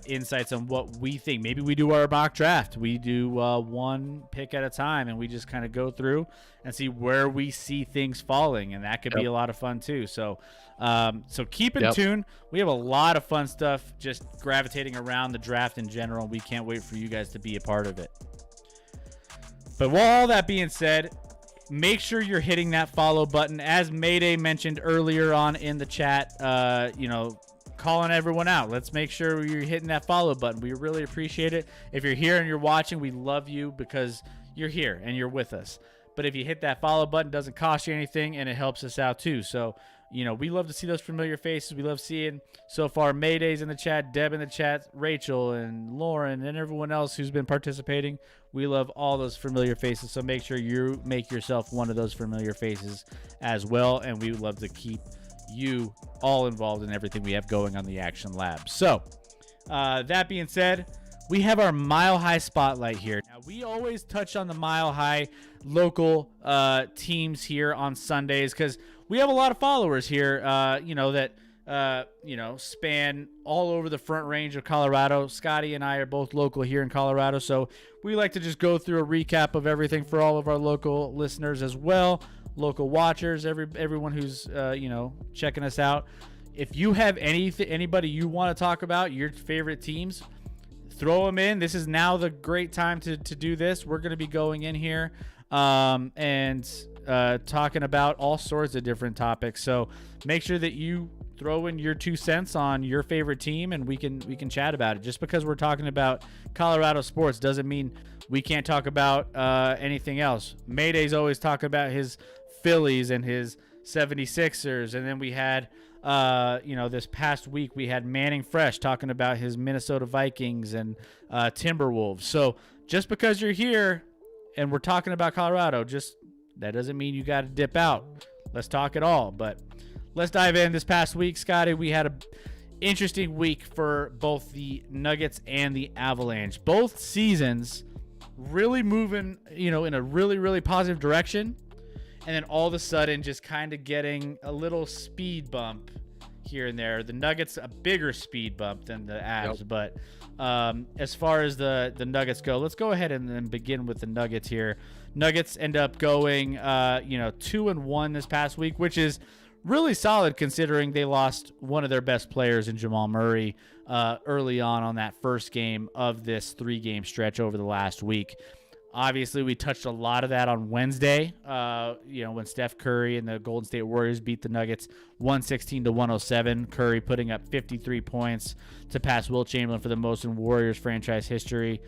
insights on what we think. Maybe we do our mock draft. We do one pick at a time, and we just kind of go through and see where we see things falling, and that could be a lot of fun too. So, keep in tune. We have a lot of fun stuff just gravitating around the draft in general. We can't wait for you guys to be a part of it. But with all that being said, make sure you're hitting that follow button. As Mayday mentioned earlier on in the chat, calling everyone out. Let's make sure you're hitting that follow button. We really appreciate it. If you're here and you're watching, we love you because you're here and you're with us. But if you hit that follow button, it doesn't cost you anything, and it helps us out too. So, we love to see those familiar faces. We love seeing so far Mayday's in the chat, Deb in the chat, Rachel and Lauren and everyone else who's been participating. We love all those familiar faces. So make sure you make yourself one of those familiar faces as well. And we would love to keep you all involved in everything we have going on the Action Lab. So that being said, we have our Mile High Spotlight here. Now, we always touch on the Mile High local teams here on Sundays because we have a lot of followers here, that span all over the Front Range of Colorado. Scotty and I are both local here in Colorado, so we like to just go through a recap of everything for all of our local listeners as well, local watchers, everyone who's checking us out. If you have anybody you want to talk about, your favorite teams, throw them in. This is now the great time to do this. We're going to be going in here and talking about all sorts of different topics. So make sure that you throw in your 2 cents on your favorite team, and we can chat about it. Just because we're talking about Colorado sports doesn't mean we can't talk about anything else. Mayday's always talking about his Phillies and his 76ers, and then we had this past week we had Manning Fresh talking about his Minnesota Vikings and Timberwolves. So just because you're here and we're talking about Colorado, that doesn't mean you got to dip out. Let's talk it all. But let's dive in. This past week, Scotty, we had interesting week for both the Nuggets and the Avalanche. Both seasons really moving, in a really, really positive direction. And then all of a sudden just kind of getting a little speed bump here and there. The Nuggets, a bigger speed bump than the Avs. Yep. But as far as the Nuggets go, let's go ahead and then begin with the Nuggets here. Nuggets end up going, 2-1 this past week, which is really solid considering they lost one of their best players in Jamal Murray early on that first game of this 3-game stretch over the last week. Obviously, we touched a lot of that on Wednesday, when Steph Curry and the Golden State Warriors beat the Nuggets 116-107. Curry putting up 53 points to pass Wilt Chamberlain for the most in Warriors franchise history.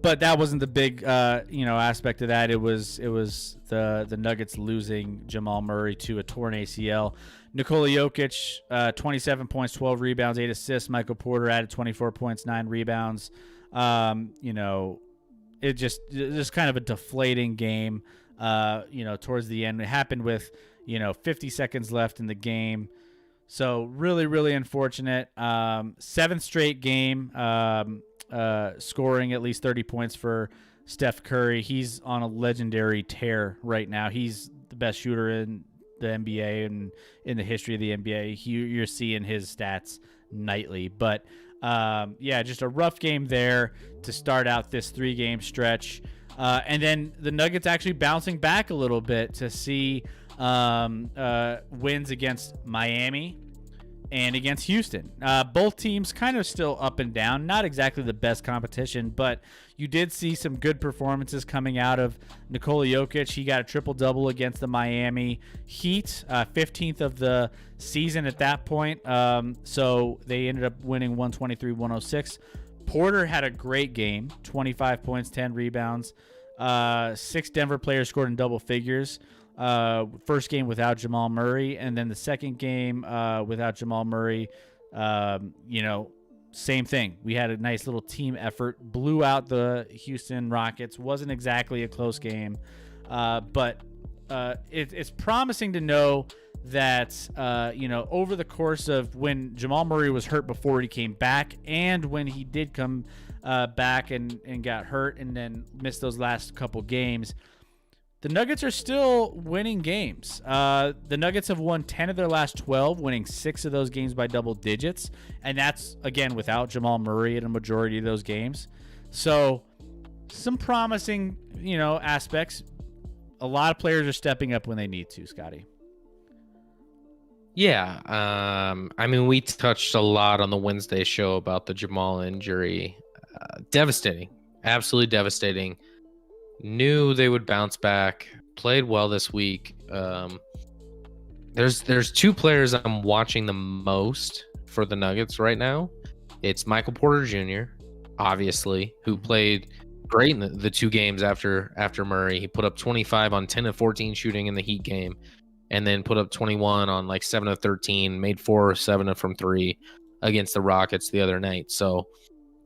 But that wasn't the big, aspect of that. It was the Nuggets losing Jamal Murray to a torn ACL. Nikola Jokic, 27 points, 12 rebounds, 8 assists. Michael Porter added 24 points, 9 rebounds. It just kind of a deflating game, towards the end. It happened with, 50 seconds left in the game. So really, really unfortunate. 7th straight game, scoring at least 30 points for Steph Curry. He's on a legendary tear right now. He's the best shooter in the NBA and in the history of the NBA. You're seeing his stats nightly, but just a rough game there to start out this 3-game stretch. And then the Nuggets actually bouncing back a little bit to see wins against Miami and against Houston. Both teams kind of still up and down. Not exactly the best competition, but you did see some good performances coming out of Nikola Jokic. He got a triple-double against the Miami Heat, 15th of the season at that point. So they ended up winning 123-106. Porter had a great game, 25 points, 10 rebounds. 6 Denver players scored in double figures. First game without Jamal Murray, and then the second game without Jamal Murray, same thing. We had a nice little team effort, blew out the Houston Rockets. Wasn't exactly a close game, but it's promising to know that, over the course of when Jamal Murray was hurt before he came back and when he did come back and got hurt and then missed those last couple games, the Nuggets are still winning games. The Nuggets have won 10 of their last 12, winning 6 of those games by double digits. And that's, again, without Jamal Murray in a majority of those games. So some promising, aspects. A lot of players are stepping up when they need to, Scotty. Yeah. We touched a lot on the Wednesday show about the Jamal injury. Devastating. Absolutely devastating. Knew they would bounce back, played well this week. There's 2 players I'm watching the most for the Nuggets right now. It's Michael Porter Jr., obviously, who played great in the 2 games after Murray. He put up 25 on 10 of 14 shooting in the Heat game, and then put up 21 on 7 of 13, made 4 or 7 from 3 against the Rockets the other night. So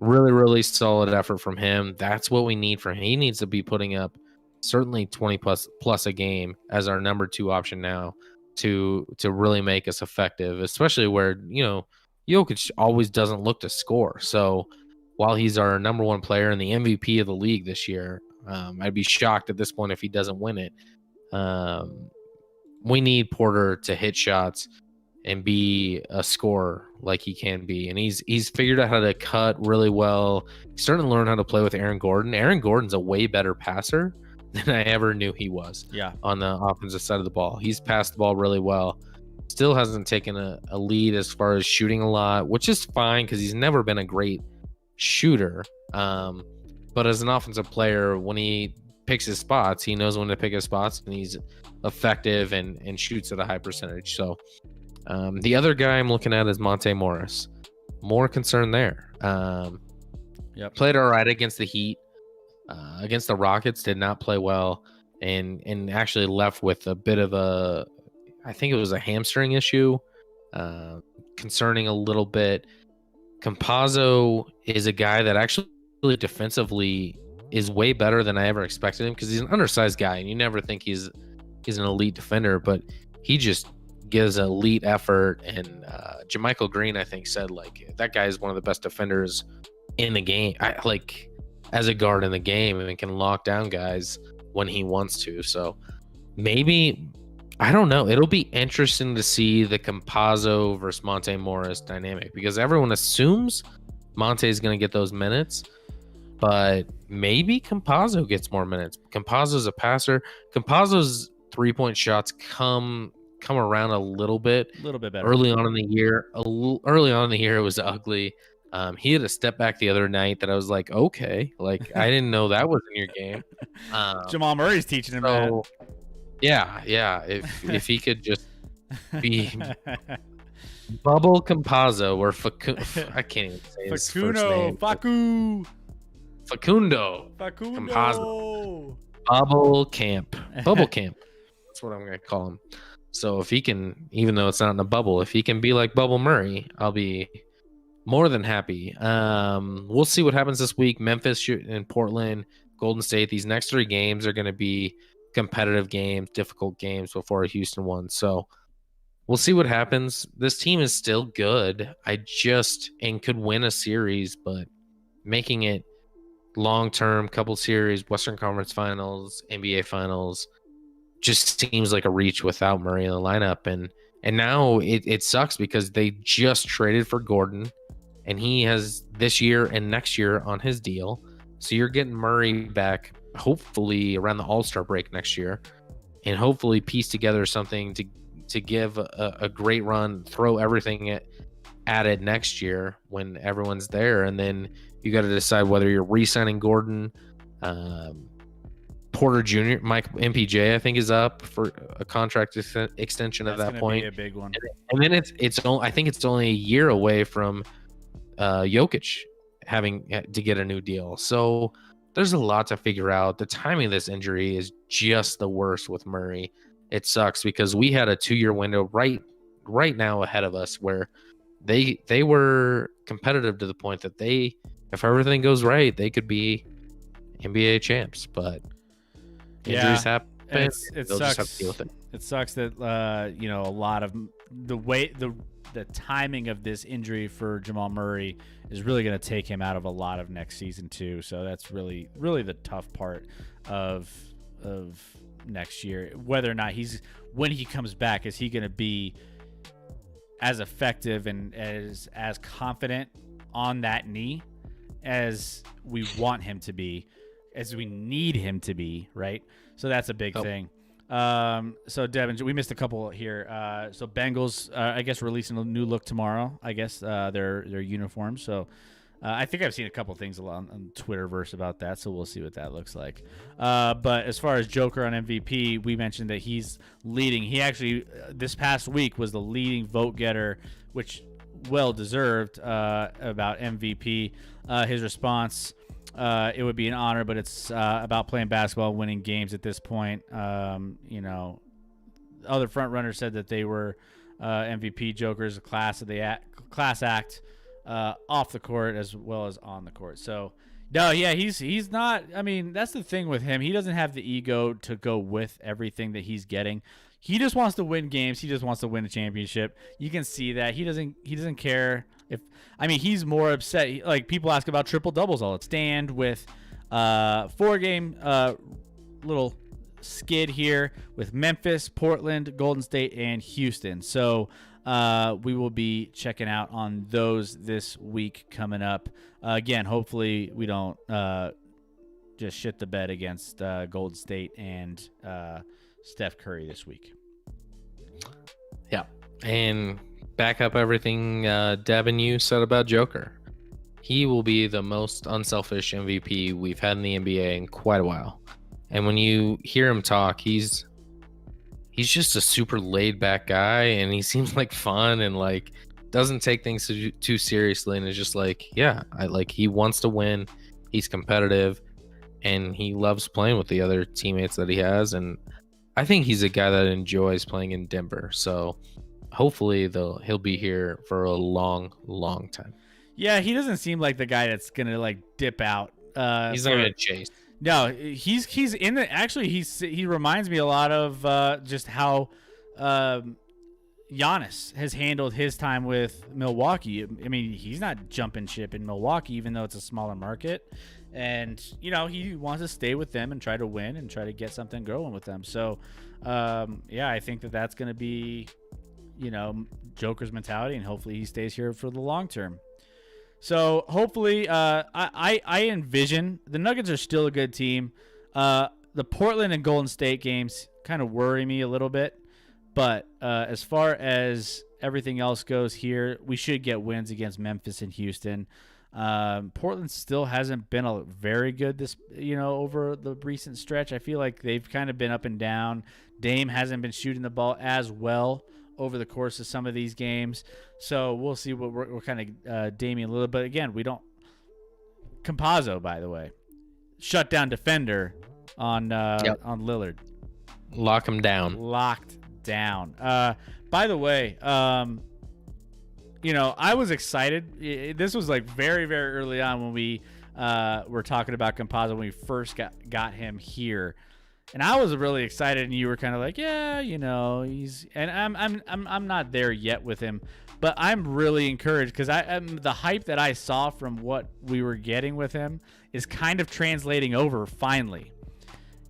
really, really solid effort from him. That's what we need from him. He needs to be putting up certainly 20 plus a game as our number 2 option now to really make us effective, especially where, Jokic always doesn't look to score. So while he's our number 1 player and the MVP of the league this year, I'd be shocked at this point if he doesn't win it. We need Porter to hit shots and be a scorer like he can be. And he's figured out how to cut really well. He's starting to learn how to play with Aaron Gordon. Aaron Gordon's a way better passer than I ever knew he was. Yeah. On the offensive side of the ball. He's passed the ball really well. Still hasn't taken a lead as far as shooting a lot, which is fine because he's never been a great shooter. But as an offensive player, when he picks his spots, he knows when to pick his spots, and he's effective and shoots at a high percentage. So the other guy I'm looking at is Monte Morris. More concern there. Played all right against the Heat. Against the Rockets, did not play well, and actually left with a bit of I think it was a hamstring issue, concerning a little bit. Campazzo is a guy that actually defensively is way better than I ever expected him, because he's an undersized guy, and you never think he's an elite defender, but he just gives an elite effort. And Jermichael Green, I think, said like that guy is one of the best defenders in the game. Like as a guard in the game, and can lock down guys when he wants to. So maybe, I don't know. It'll be interesting to see the Campazzo versus Monte Morris dynamic, because everyone assumes Monte is going to get those minutes, but maybe Campazzo gets more minutes. Campazzo's a passer. Campazzo's 3-point shots come around a little bit better early on in the year. Early on in the year, it was ugly. He had a step back the other night that I was like, okay, like I didn't know that was in your game. Jamal Murray's teaching him that. Yeah. If he could just be Bubble Campazzo or I can't even say his first name. Facundo Campazzo. Bubble Camp. That's what I'm gonna call him. So if he can, even though it's not in a bubble, if he can be like Bubble Murray, I'll be more than happy. We'll see what happens this week. Memphis and Portland, Golden State. These next 3 games are going to be competitive games, difficult games before a Houston one. So we'll see what happens. This team is still good. And could win a series, but making it long-term, couple series, Western Conference Finals, NBA Finals, just seems like a reach without Murray in the lineup. And now it sucks because they just traded for Gordon, and he has this year and next year on his deal. So you're getting Murray back hopefully around the All-Star break next year, and hopefully piece together something to give a great run, throw everything at it next year when everyone's there. And then you got to decide whether you're re-signing Gordon. Porter Jr., Mike MPJ, I think, is up for a contract extension at that point. Be a big one. And then I think it's only a year away from Jokic having to get a new deal. So there's a lot to figure out. The timing of this injury is just the worst with Murray. It sucks because we had a 2-year window right now ahead of us where they were competitive to the point that if everything goes right, they could be NBA champs. But injuries happen. It sucks. Just have to deal with it. It sucks that a lot of the timing of this injury for Jamal Murray is really going to take him out of a lot of next season too. So that's really the tough part of next year. Whether or not when he comes back, is he going to be as effective and as confident on that knee as we want him to be, as we need him to be, right? So that's a big thing. So Devin, we missed a couple here. So Bengals, I guess, releasing a new look tomorrow. I guess their uniforms. So I think I've seen a couple things on Twitterverse about that. So we'll see what that looks like. But as far as Joker on MVP, we mentioned that he's leading. He actually this past week was the leading vote getter, which well deserved, about MVP. His response. It would be an honor, but it's about playing basketball, winning games at this point. Other front runners said that they were MVP jokers, class act off the court as well as on the court. So, no, yeah, he's not. I mean, that's the thing with him. He doesn't have the ego to go with everything that he's getting. He just wants to win games. He just wants to win a championship. You can see that he doesn't care. He's more upset. Like, people ask about triple doubles all the time. Stand with 4-game little skid here with Memphis, Portland, Golden State, and Houston. So we will be checking out on those this week coming up. Again, hopefully we don't just shit the bed against Golden State and Steph Curry this week. Yeah, and back up everything Devin, you said about Joker. He will be the most unselfish MVP we've had in the NBA in quite a while. And when you hear him talk, he's just a super laid back guy, and he seems like fun and like doesn't take things too seriously, and is just like, he wants to win. He's competitive, and he loves playing with the other teammates that he has. And I think he's a guy that enjoys playing in Denver. So hopefully he'll be here for a long, long time. Yeah, he doesn't seem like the guy that's gonna like dip out. He's not gonna chase. No, he's in the. Actually, he reminds me a lot of just how Giannis has handled his time with Milwaukee. I mean, he's not jumping ship in Milwaukee, even though it's a smaller market. And, he wants to stay with them and try to win and try to get something going with them. So, I think that's going to be, Joker's mentality, and hopefully he stays here for the long term. So hopefully, I envision the Nuggets are still a good team. The Portland and Golden State games kind of worry me a little bit. But as far as everything else goes here, we should get wins against Memphis and Houston. Portland still hasn't been very good over the recent stretch. I feel like they've kind of been up and down. Dame hasn't been shooting the ball as well over the course of some of these games. So we'll see what we're kind of Damien a little. But again, we don't. Campazzo, by the way, shut down defender on Lillard. Lock him down. Locked down. By the way, I was excited. This was like very, very early on when we were talking about Campazzo when we first got him here. And I was really excited, and you were kind of like, yeah, he's. And I'm not there yet with him, but I'm really encouraged because the hype that I saw from what we were getting with him is kind of translating over finally,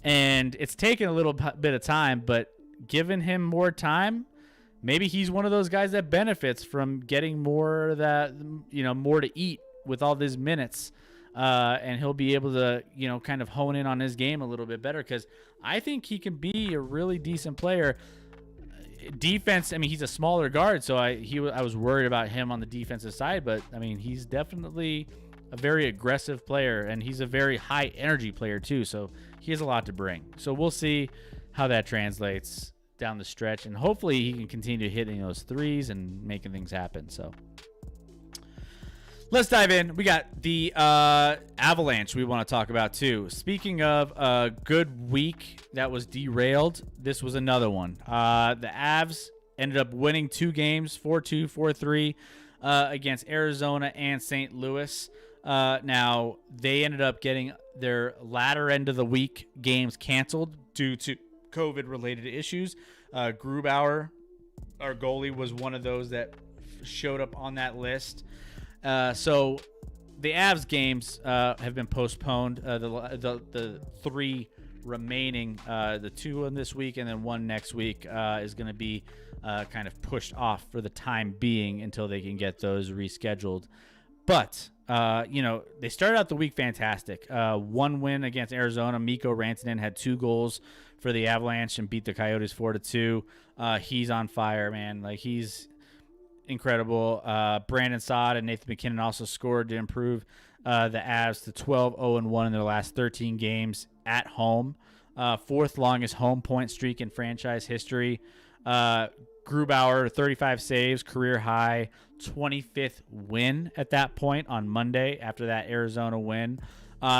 and it's taken a little bit of time, but giving him more time, maybe he's one of those guys that benefits from getting more more to eat with all these minutes. And he'll be able to, kind of hone in on his game a little bit better because I think he can be a really decent player. Defense, I mean, he's a smaller guard, so I was worried about him on the defensive side, but I mean, he's definitely a very aggressive player, and he's a very high energy player too, so he has a lot to bring. So we'll see how that translates down the stretch, and hopefully he can continue hitting those threes and making things happen. So let's dive in. We got the Avalanche we want to talk about too. Speaking of a good week that was derailed, this was another one. The Avs ended up winning 2 games, 4-2, 4-3 against Arizona and St. Louis. Now, they ended up getting their latter end of the week games canceled due to COVID-related issues. Grubauer, our goalie, was one of those that showed up on that list. So the Avs games have been postponed. The 3 remaining, the 2 on this week and then 1 next week, is going to be kind of pushed off for the time being until they can get those rescheduled. But, they started out the week fantastic. 1 win against Arizona. Mikko Rantanen had 2 goals for the Avalanche and beat the Coyotes 4-2. He's on fire, man. Like, he's incredible. Brandon Saad and Nathan McKinnon also scored to improve the Avs to 12-0-1 in their last 13 games at home. 4th longest home point streak in franchise history. Grubauer, 35 saves, career high, 25th win at that point on Monday after that Arizona win.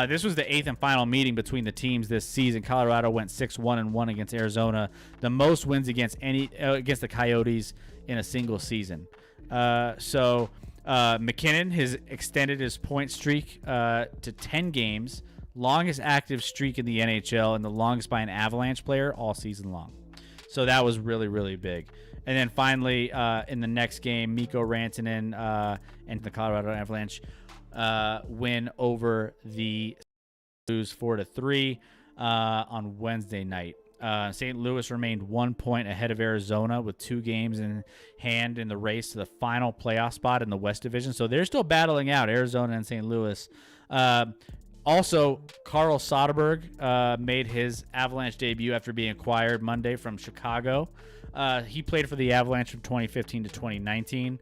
This was the 8th and final meeting between the teams this season. Colorado went 6-1-1 against Arizona, the most wins against the Coyotes in a single season. McKinnon has extended his point streak to 10 games, longest active streak in the NHL, and the longest by an Avalanche player all season long. So that was really, really big. And then finally, in the next game, Mikko Rantanen and the Colorado Avalanche win over the Blues 4-3 on Wednesday night. St. Louis remained 1 point ahead of Arizona with 2 games in hand in the race to the final playoff spot in the West Division. So they're still battling out, Arizona and St. Louis. Also, Carl Soderberg made his Avalanche debut after being acquired Monday from Chicago. He played for the Avalanche from 2015 to 2019.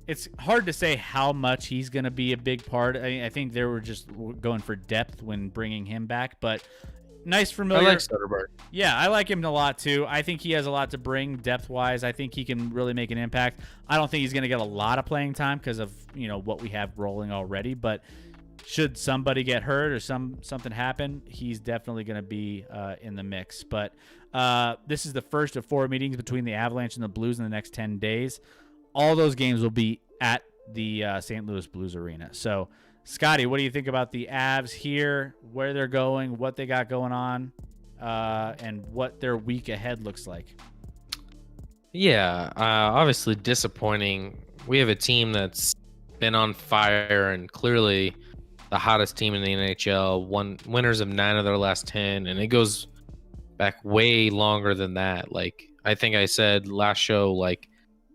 It's hard to say how much he's going to be a big part. I think they were just going for depth when bringing him back, but nice, familiar. I like Soderberg. Yeah, I like him a lot too. I think he has a lot to bring depth-wise. I think he can really make an impact. I don't think he's going to get a lot of playing time because of what we have rolling already, but should somebody get hurt or something happen, he's definitely going to be in the mix. But this is the first of 4 meetings between the Avalanche and the Blues in the next 10 days. All those games will be at the St. Louis Blues Arena. So, Scotty, what do you think about the Avs here, where they're going, what they got going on, and what their week ahead looks like? Yeah, obviously disappointing. We have a team that's been on fire and clearly the hottest team in the NHL. Won winners of 9 of their last 10, and it goes back way longer than that. Like I think I said last show, like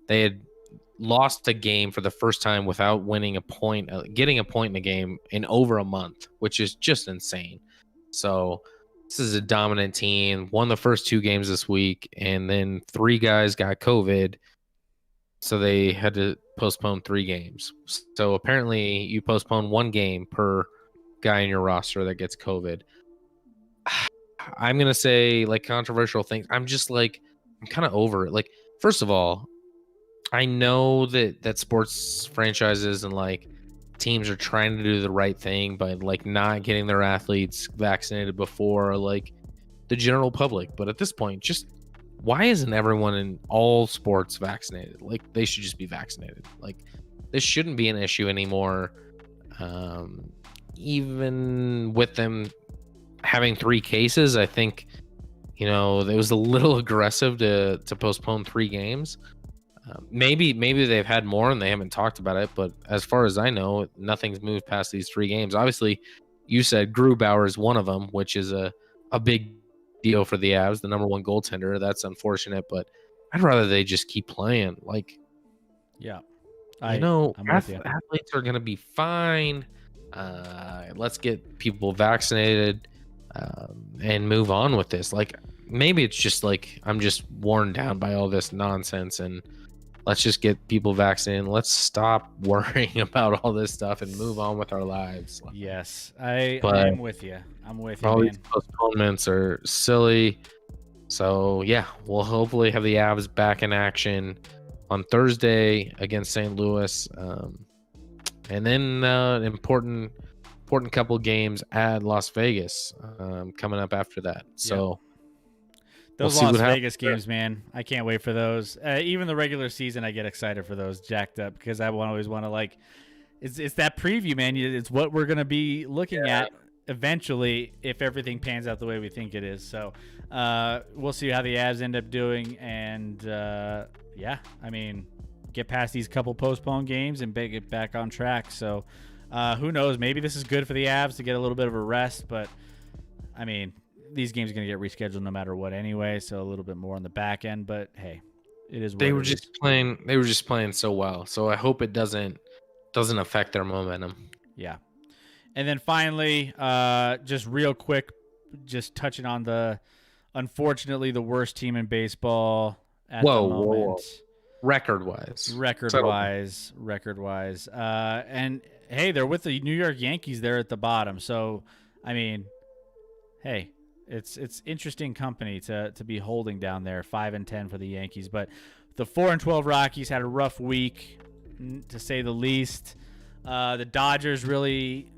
they had lost a game for the first time without winning a point, getting a point in a game in over a month, which is just insane. So this is a dominant team. Won the first 2 games this week, and then 3 guys got COVID, so they had to postpone 3 games. So apparently, you postpone 1 game per guy in your roster that gets COVID. I'm gonna say like controversial things. I'm just like I'm kind of over it. Like, first of all, I know that sports franchises and like teams are trying to do the right thing by like not getting their athletes vaccinated before like the general public. But at this point, just why isn't everyone in all sports vaccinated? Like they should just be vaccinated. Like this shouldn't be an issue anymore. Even with them having 3 cases, I think it was a little aggressive to postpone 3 games. Maybe they've had more and they haven't talked about it, but as far as I know, nothing's moved past these 3 games. Obviously, you said Grubauer is one of them, which is a big deal for the Avs, the #1 goaltender. That's unfortunate, but I'd rather they just keep playing. Like, Yeah, I'm with you. Athletes are gonna be fine. Let's get people vaccinated and move on with this. Like, maybe it's just like I'm just worn down by all this nonsense and let's just get people vaccinated. Let's stop worrying about all this stuff and move on with our lives. Yes, I'm with you. I'm with you, all man. These postponements are silly. So, yeah, we'll hopefully have the Avs back in action on Thursday against St. Louis. And then important couple games at Las Vegas coming up after that. So those Las Vegas games, man, I can't wait for those. Even the regular season, I get excited for those, jacked up, because I always want to like. It's that preview, man. It's what we're gonna be looking at eventually if everything pans out the way we think it is. So we'll see how the Avs end up doing, and I mean, get past these couple postponed games and get back on track. So who knows? Maybe this is good for the Avs to get a little bit of a rest, but I mean, these games are going to get rescheduled no matter what anyway, so a little bit more on the back end, but hey, it is what they were just playing so well. So I hope it doesn't affect their momentum. Yeah. And then finally, just real quick, just touching on unfortunately the worst team in baseball at the moment. Whoa. Record-wise. And hey, they're with the New York Yankees there at the bottom. So, I mean, hey, it's interesting company to be holding down there, 5-10 for the Yankees. But the 4-12 Rockies had a rough week, to say the least. The Dodgers really,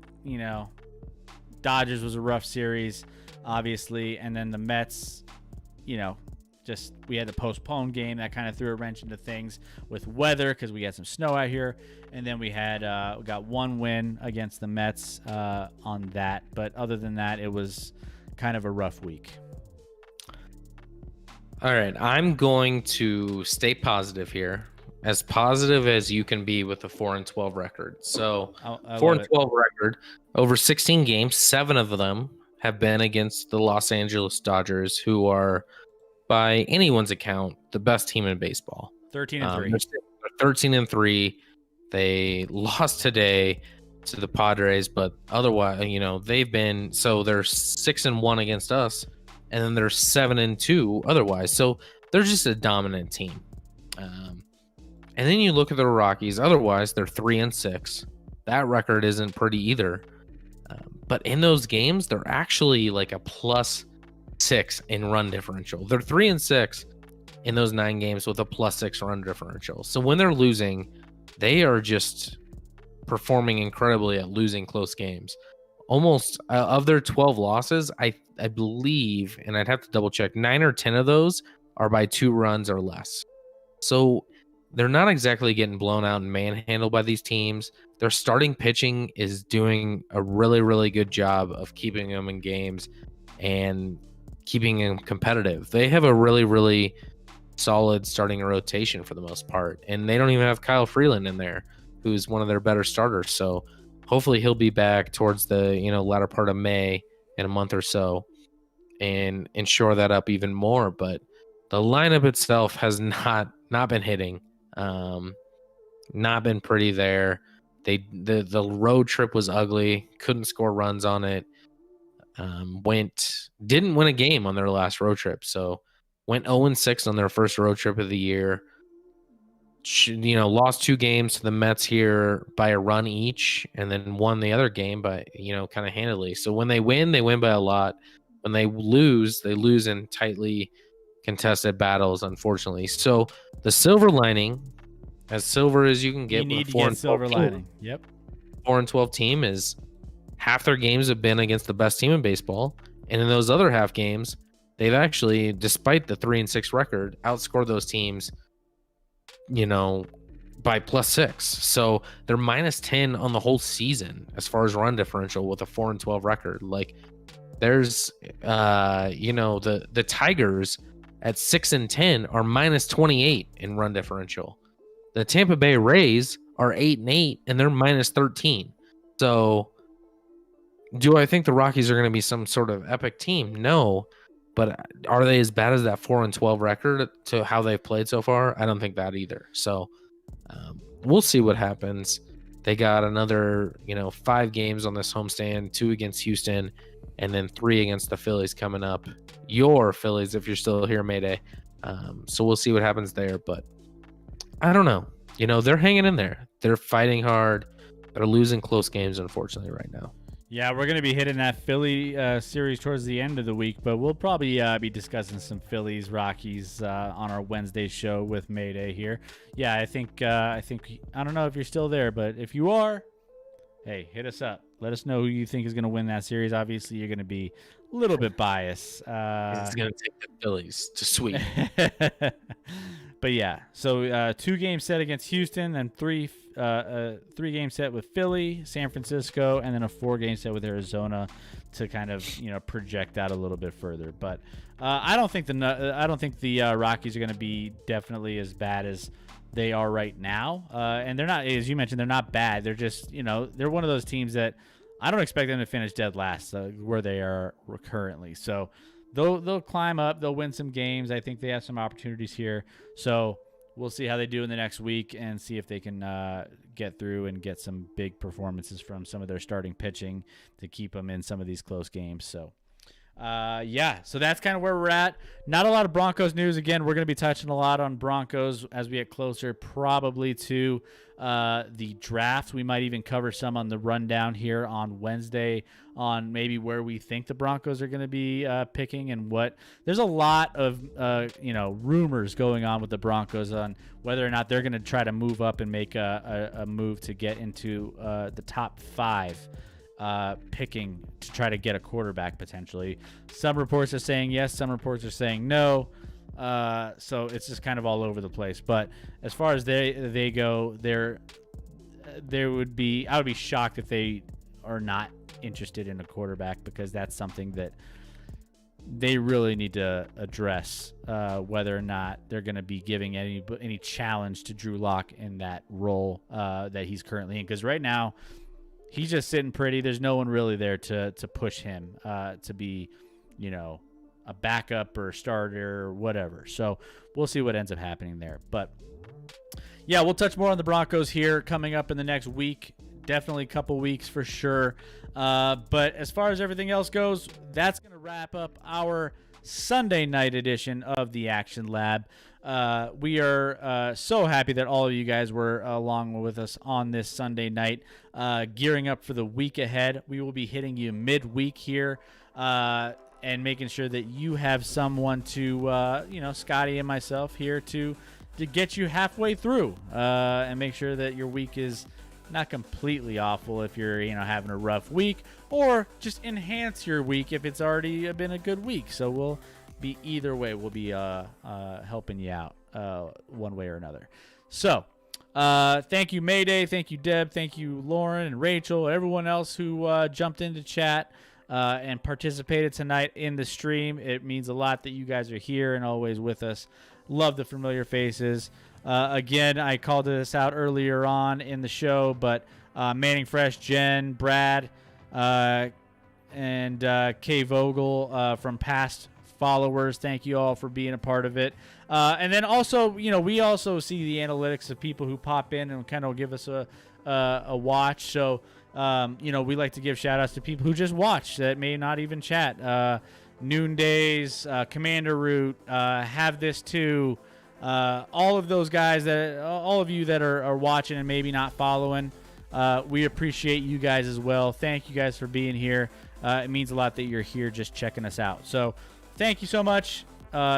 Dodgers was a rough series, obviously. And then the Mets, just we had the postponed game that kind of threw a wrench into things with weather because we had some snow out here. And then we got 1 win against the Mets on that. But other than that, it was kind of a rough week. All right, I'm going to stay positive here, as positive as you can be with a 4-12 record. So 4-12 record, over 16 games, 7 of them have been against the Los Angeles Dodgers, who are, by anyone's account, the best team in baseball. 13-3. 13-3. They lost today to the Padres, but otherwise, they've been, so they're 6-1 against us, and then they're 7-2 otherwise. So they're just a dominant team. And then you look at the Rockies. Otherwise, they're 3-6. That record isn't pretty either. But in those games, they're actually like a +6 in run differential. They're 3-6 in those 9 games with a +6 run differential. So when they're losing, they are just performing incredibly at losing close games. Almost of their 12 losses, I believe, and I'd have to double check, 9 or 10 of those are by 2 runs or less. So they're not exactly getting blown out and manhandled by these teams. Their starting pitching is doing a really, really good job of keeping them in games and keeping them competitive. They have a really, really solid starting rotation for the most part. And they don't even have Kyle Freeland in there, who's one of their better starters. So hopefully he'll be back towards the, latter part of May in a month or so and shore that up even more. But the lineup itself has not been hitting, not been pretty there. The road trip was ugly, couldn't score runs on it. Didn't win a game on their last road trip, so went 0-6 on their first road trip of the year. Lost 2 games to the Mets here by a run each, and then won the other game by kind of handily. So when they win by a lot. When they lose in tightly contested battles, unfortunately. So the silver lining, as silver as you can get, you need to get silver lining. Yep. 4-12 team is half their games have been against the best team in baseball, and in those other half games, they've actually, despite the 3-6 record, outscored those teams, by +6. So they're -10 on the whole season as far as run differential with a 4-12 record. Like, there's, the Tigers at 6-10 are -28 in run differential. The Tampa Bay Rays are 8-8 and they're -13. So, do I think the Rockies are going to be some sort of epic team? No, but are they as bad as that 4-12 record to how they've played so far? I don't think that either. So, we'll see what happens. They got another, 5 games on this homestand, 2 against Houston, and then 3 against the Phillies coming up. Your Phillies, if you're still here, Mayday. So we'll see what happens there. But I don't know. They're hanging in there. They're fighting hard. They're losing close games, unfortunately, right now. Yeah, we're going to be hitting that Philly series towards the end of the week, but we'll probably be discussing some Phillies Rockies on our Wednesday show with Mayday here. Yeah, I think I don't know if you're still there, but if you are, hey, hit us up. Let us know who you think is going to win that series. Obviously, you're going to be a little bit biased. It's going to take the Phillies to sweep. But yeah, so 2 games set against Houston, and 3 game set with Philly, San Francisco, and then a 4 game set with Arizona to kind of project out a little bit further. But I don't think the Rockies are going to be definitely as bad as they are right now. And they're not, as you mentioned, they're not bad. They're just they're one of those teams that I don't expect them to finish dead last where they are currently. So they'll climb up. They'll win some games. I think they have some opportunities here. So we'll see how they do in the next week and see if they can get through and get some big performances from some of their starting pitching to keep them in some of these close games. So, so that's kind of where we're at. Not a lot of Broncos news. Again, we're going to be touching a lot on Broncos as we get closer probably to the draft. We might even cover some on the rundown here on Wednesday on maybe where we think the Broncos are going to be picking and what. There's a lot of rumors going on with the Broncos on whether or not they're going to try to move up and make a move to get into the top 5 picking to try to get a quarterback potentially. Some reports are saying yes, some reports are saying no. So it's just kind of all over the place. But as far as they go, I would be shocked if they are not interested in a quarterback, because that's something that they really need to address, whether or not they're going to be giving any challenge to Drew Lock in that role that he's currently in. Because right now he's just sitting pretty. There's no one really there to push him to be, a backup or starter or whatever. So we'll see what ends up happening there. But yeah, we'll touch more on the Broncos here coming up in the next week. Definitely a couple weeks for sure. But as far as everything else goes, that's going to wrap up our Sunday night edition of the Action Lab. We are so happy that all of you guys were along with us on this Sunday night, gearing up for the week ahead. We will be hitting you midweek here and making sure that you have someone to, Scotty and myself here to get you halfway through and make sure that your week is not completely awful if you're, having a rough week, or just enhance your week if it's already been a good week. So we'll be either way. We'll be helping you out one way or another. So thank you, Mayday. Thank you, Deb. Thank you, Lauren and Rachel, everyone else who jumped into chat and participated tonight in the stream. It means a lot that you guys are here and always with us. Love the familiar faces. Again, I called this out earlier on in the show, but Manning Fresh, Jen, Brad, and Kay Vogel from past followers. Thank you all for being a part of it. And then also, we also see the analytics of people who pop in and kind of give us a watch. So, we like to give shout outs to people who just watch that may not even chat. Noondays, Commander Root, Have This Too. All of those guys all of you that are watching and maybe not following, we appreciate you guys as well. Thank you guys for being here. It means a lot that you're here just checking us out. So thank you so much.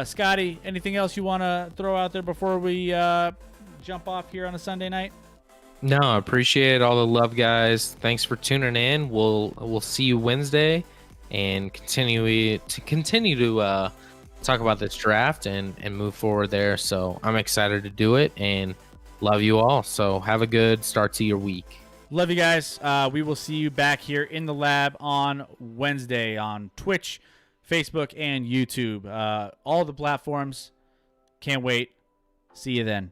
Scotty, anything else you want to throw out there before we jump off here on a Sunday night? No, I appreciate all the love, guys. Thanks for tuning in. We'll see you Wednesday and continue to talk about this draft and move forward there. So I'm excited to do it and love you all. So have a good start to your week. Love you guys. We will see you back here in the lab on Wednesday on Twitch, Facebook, and YouTube. All the platforms. Can't wait. See you then.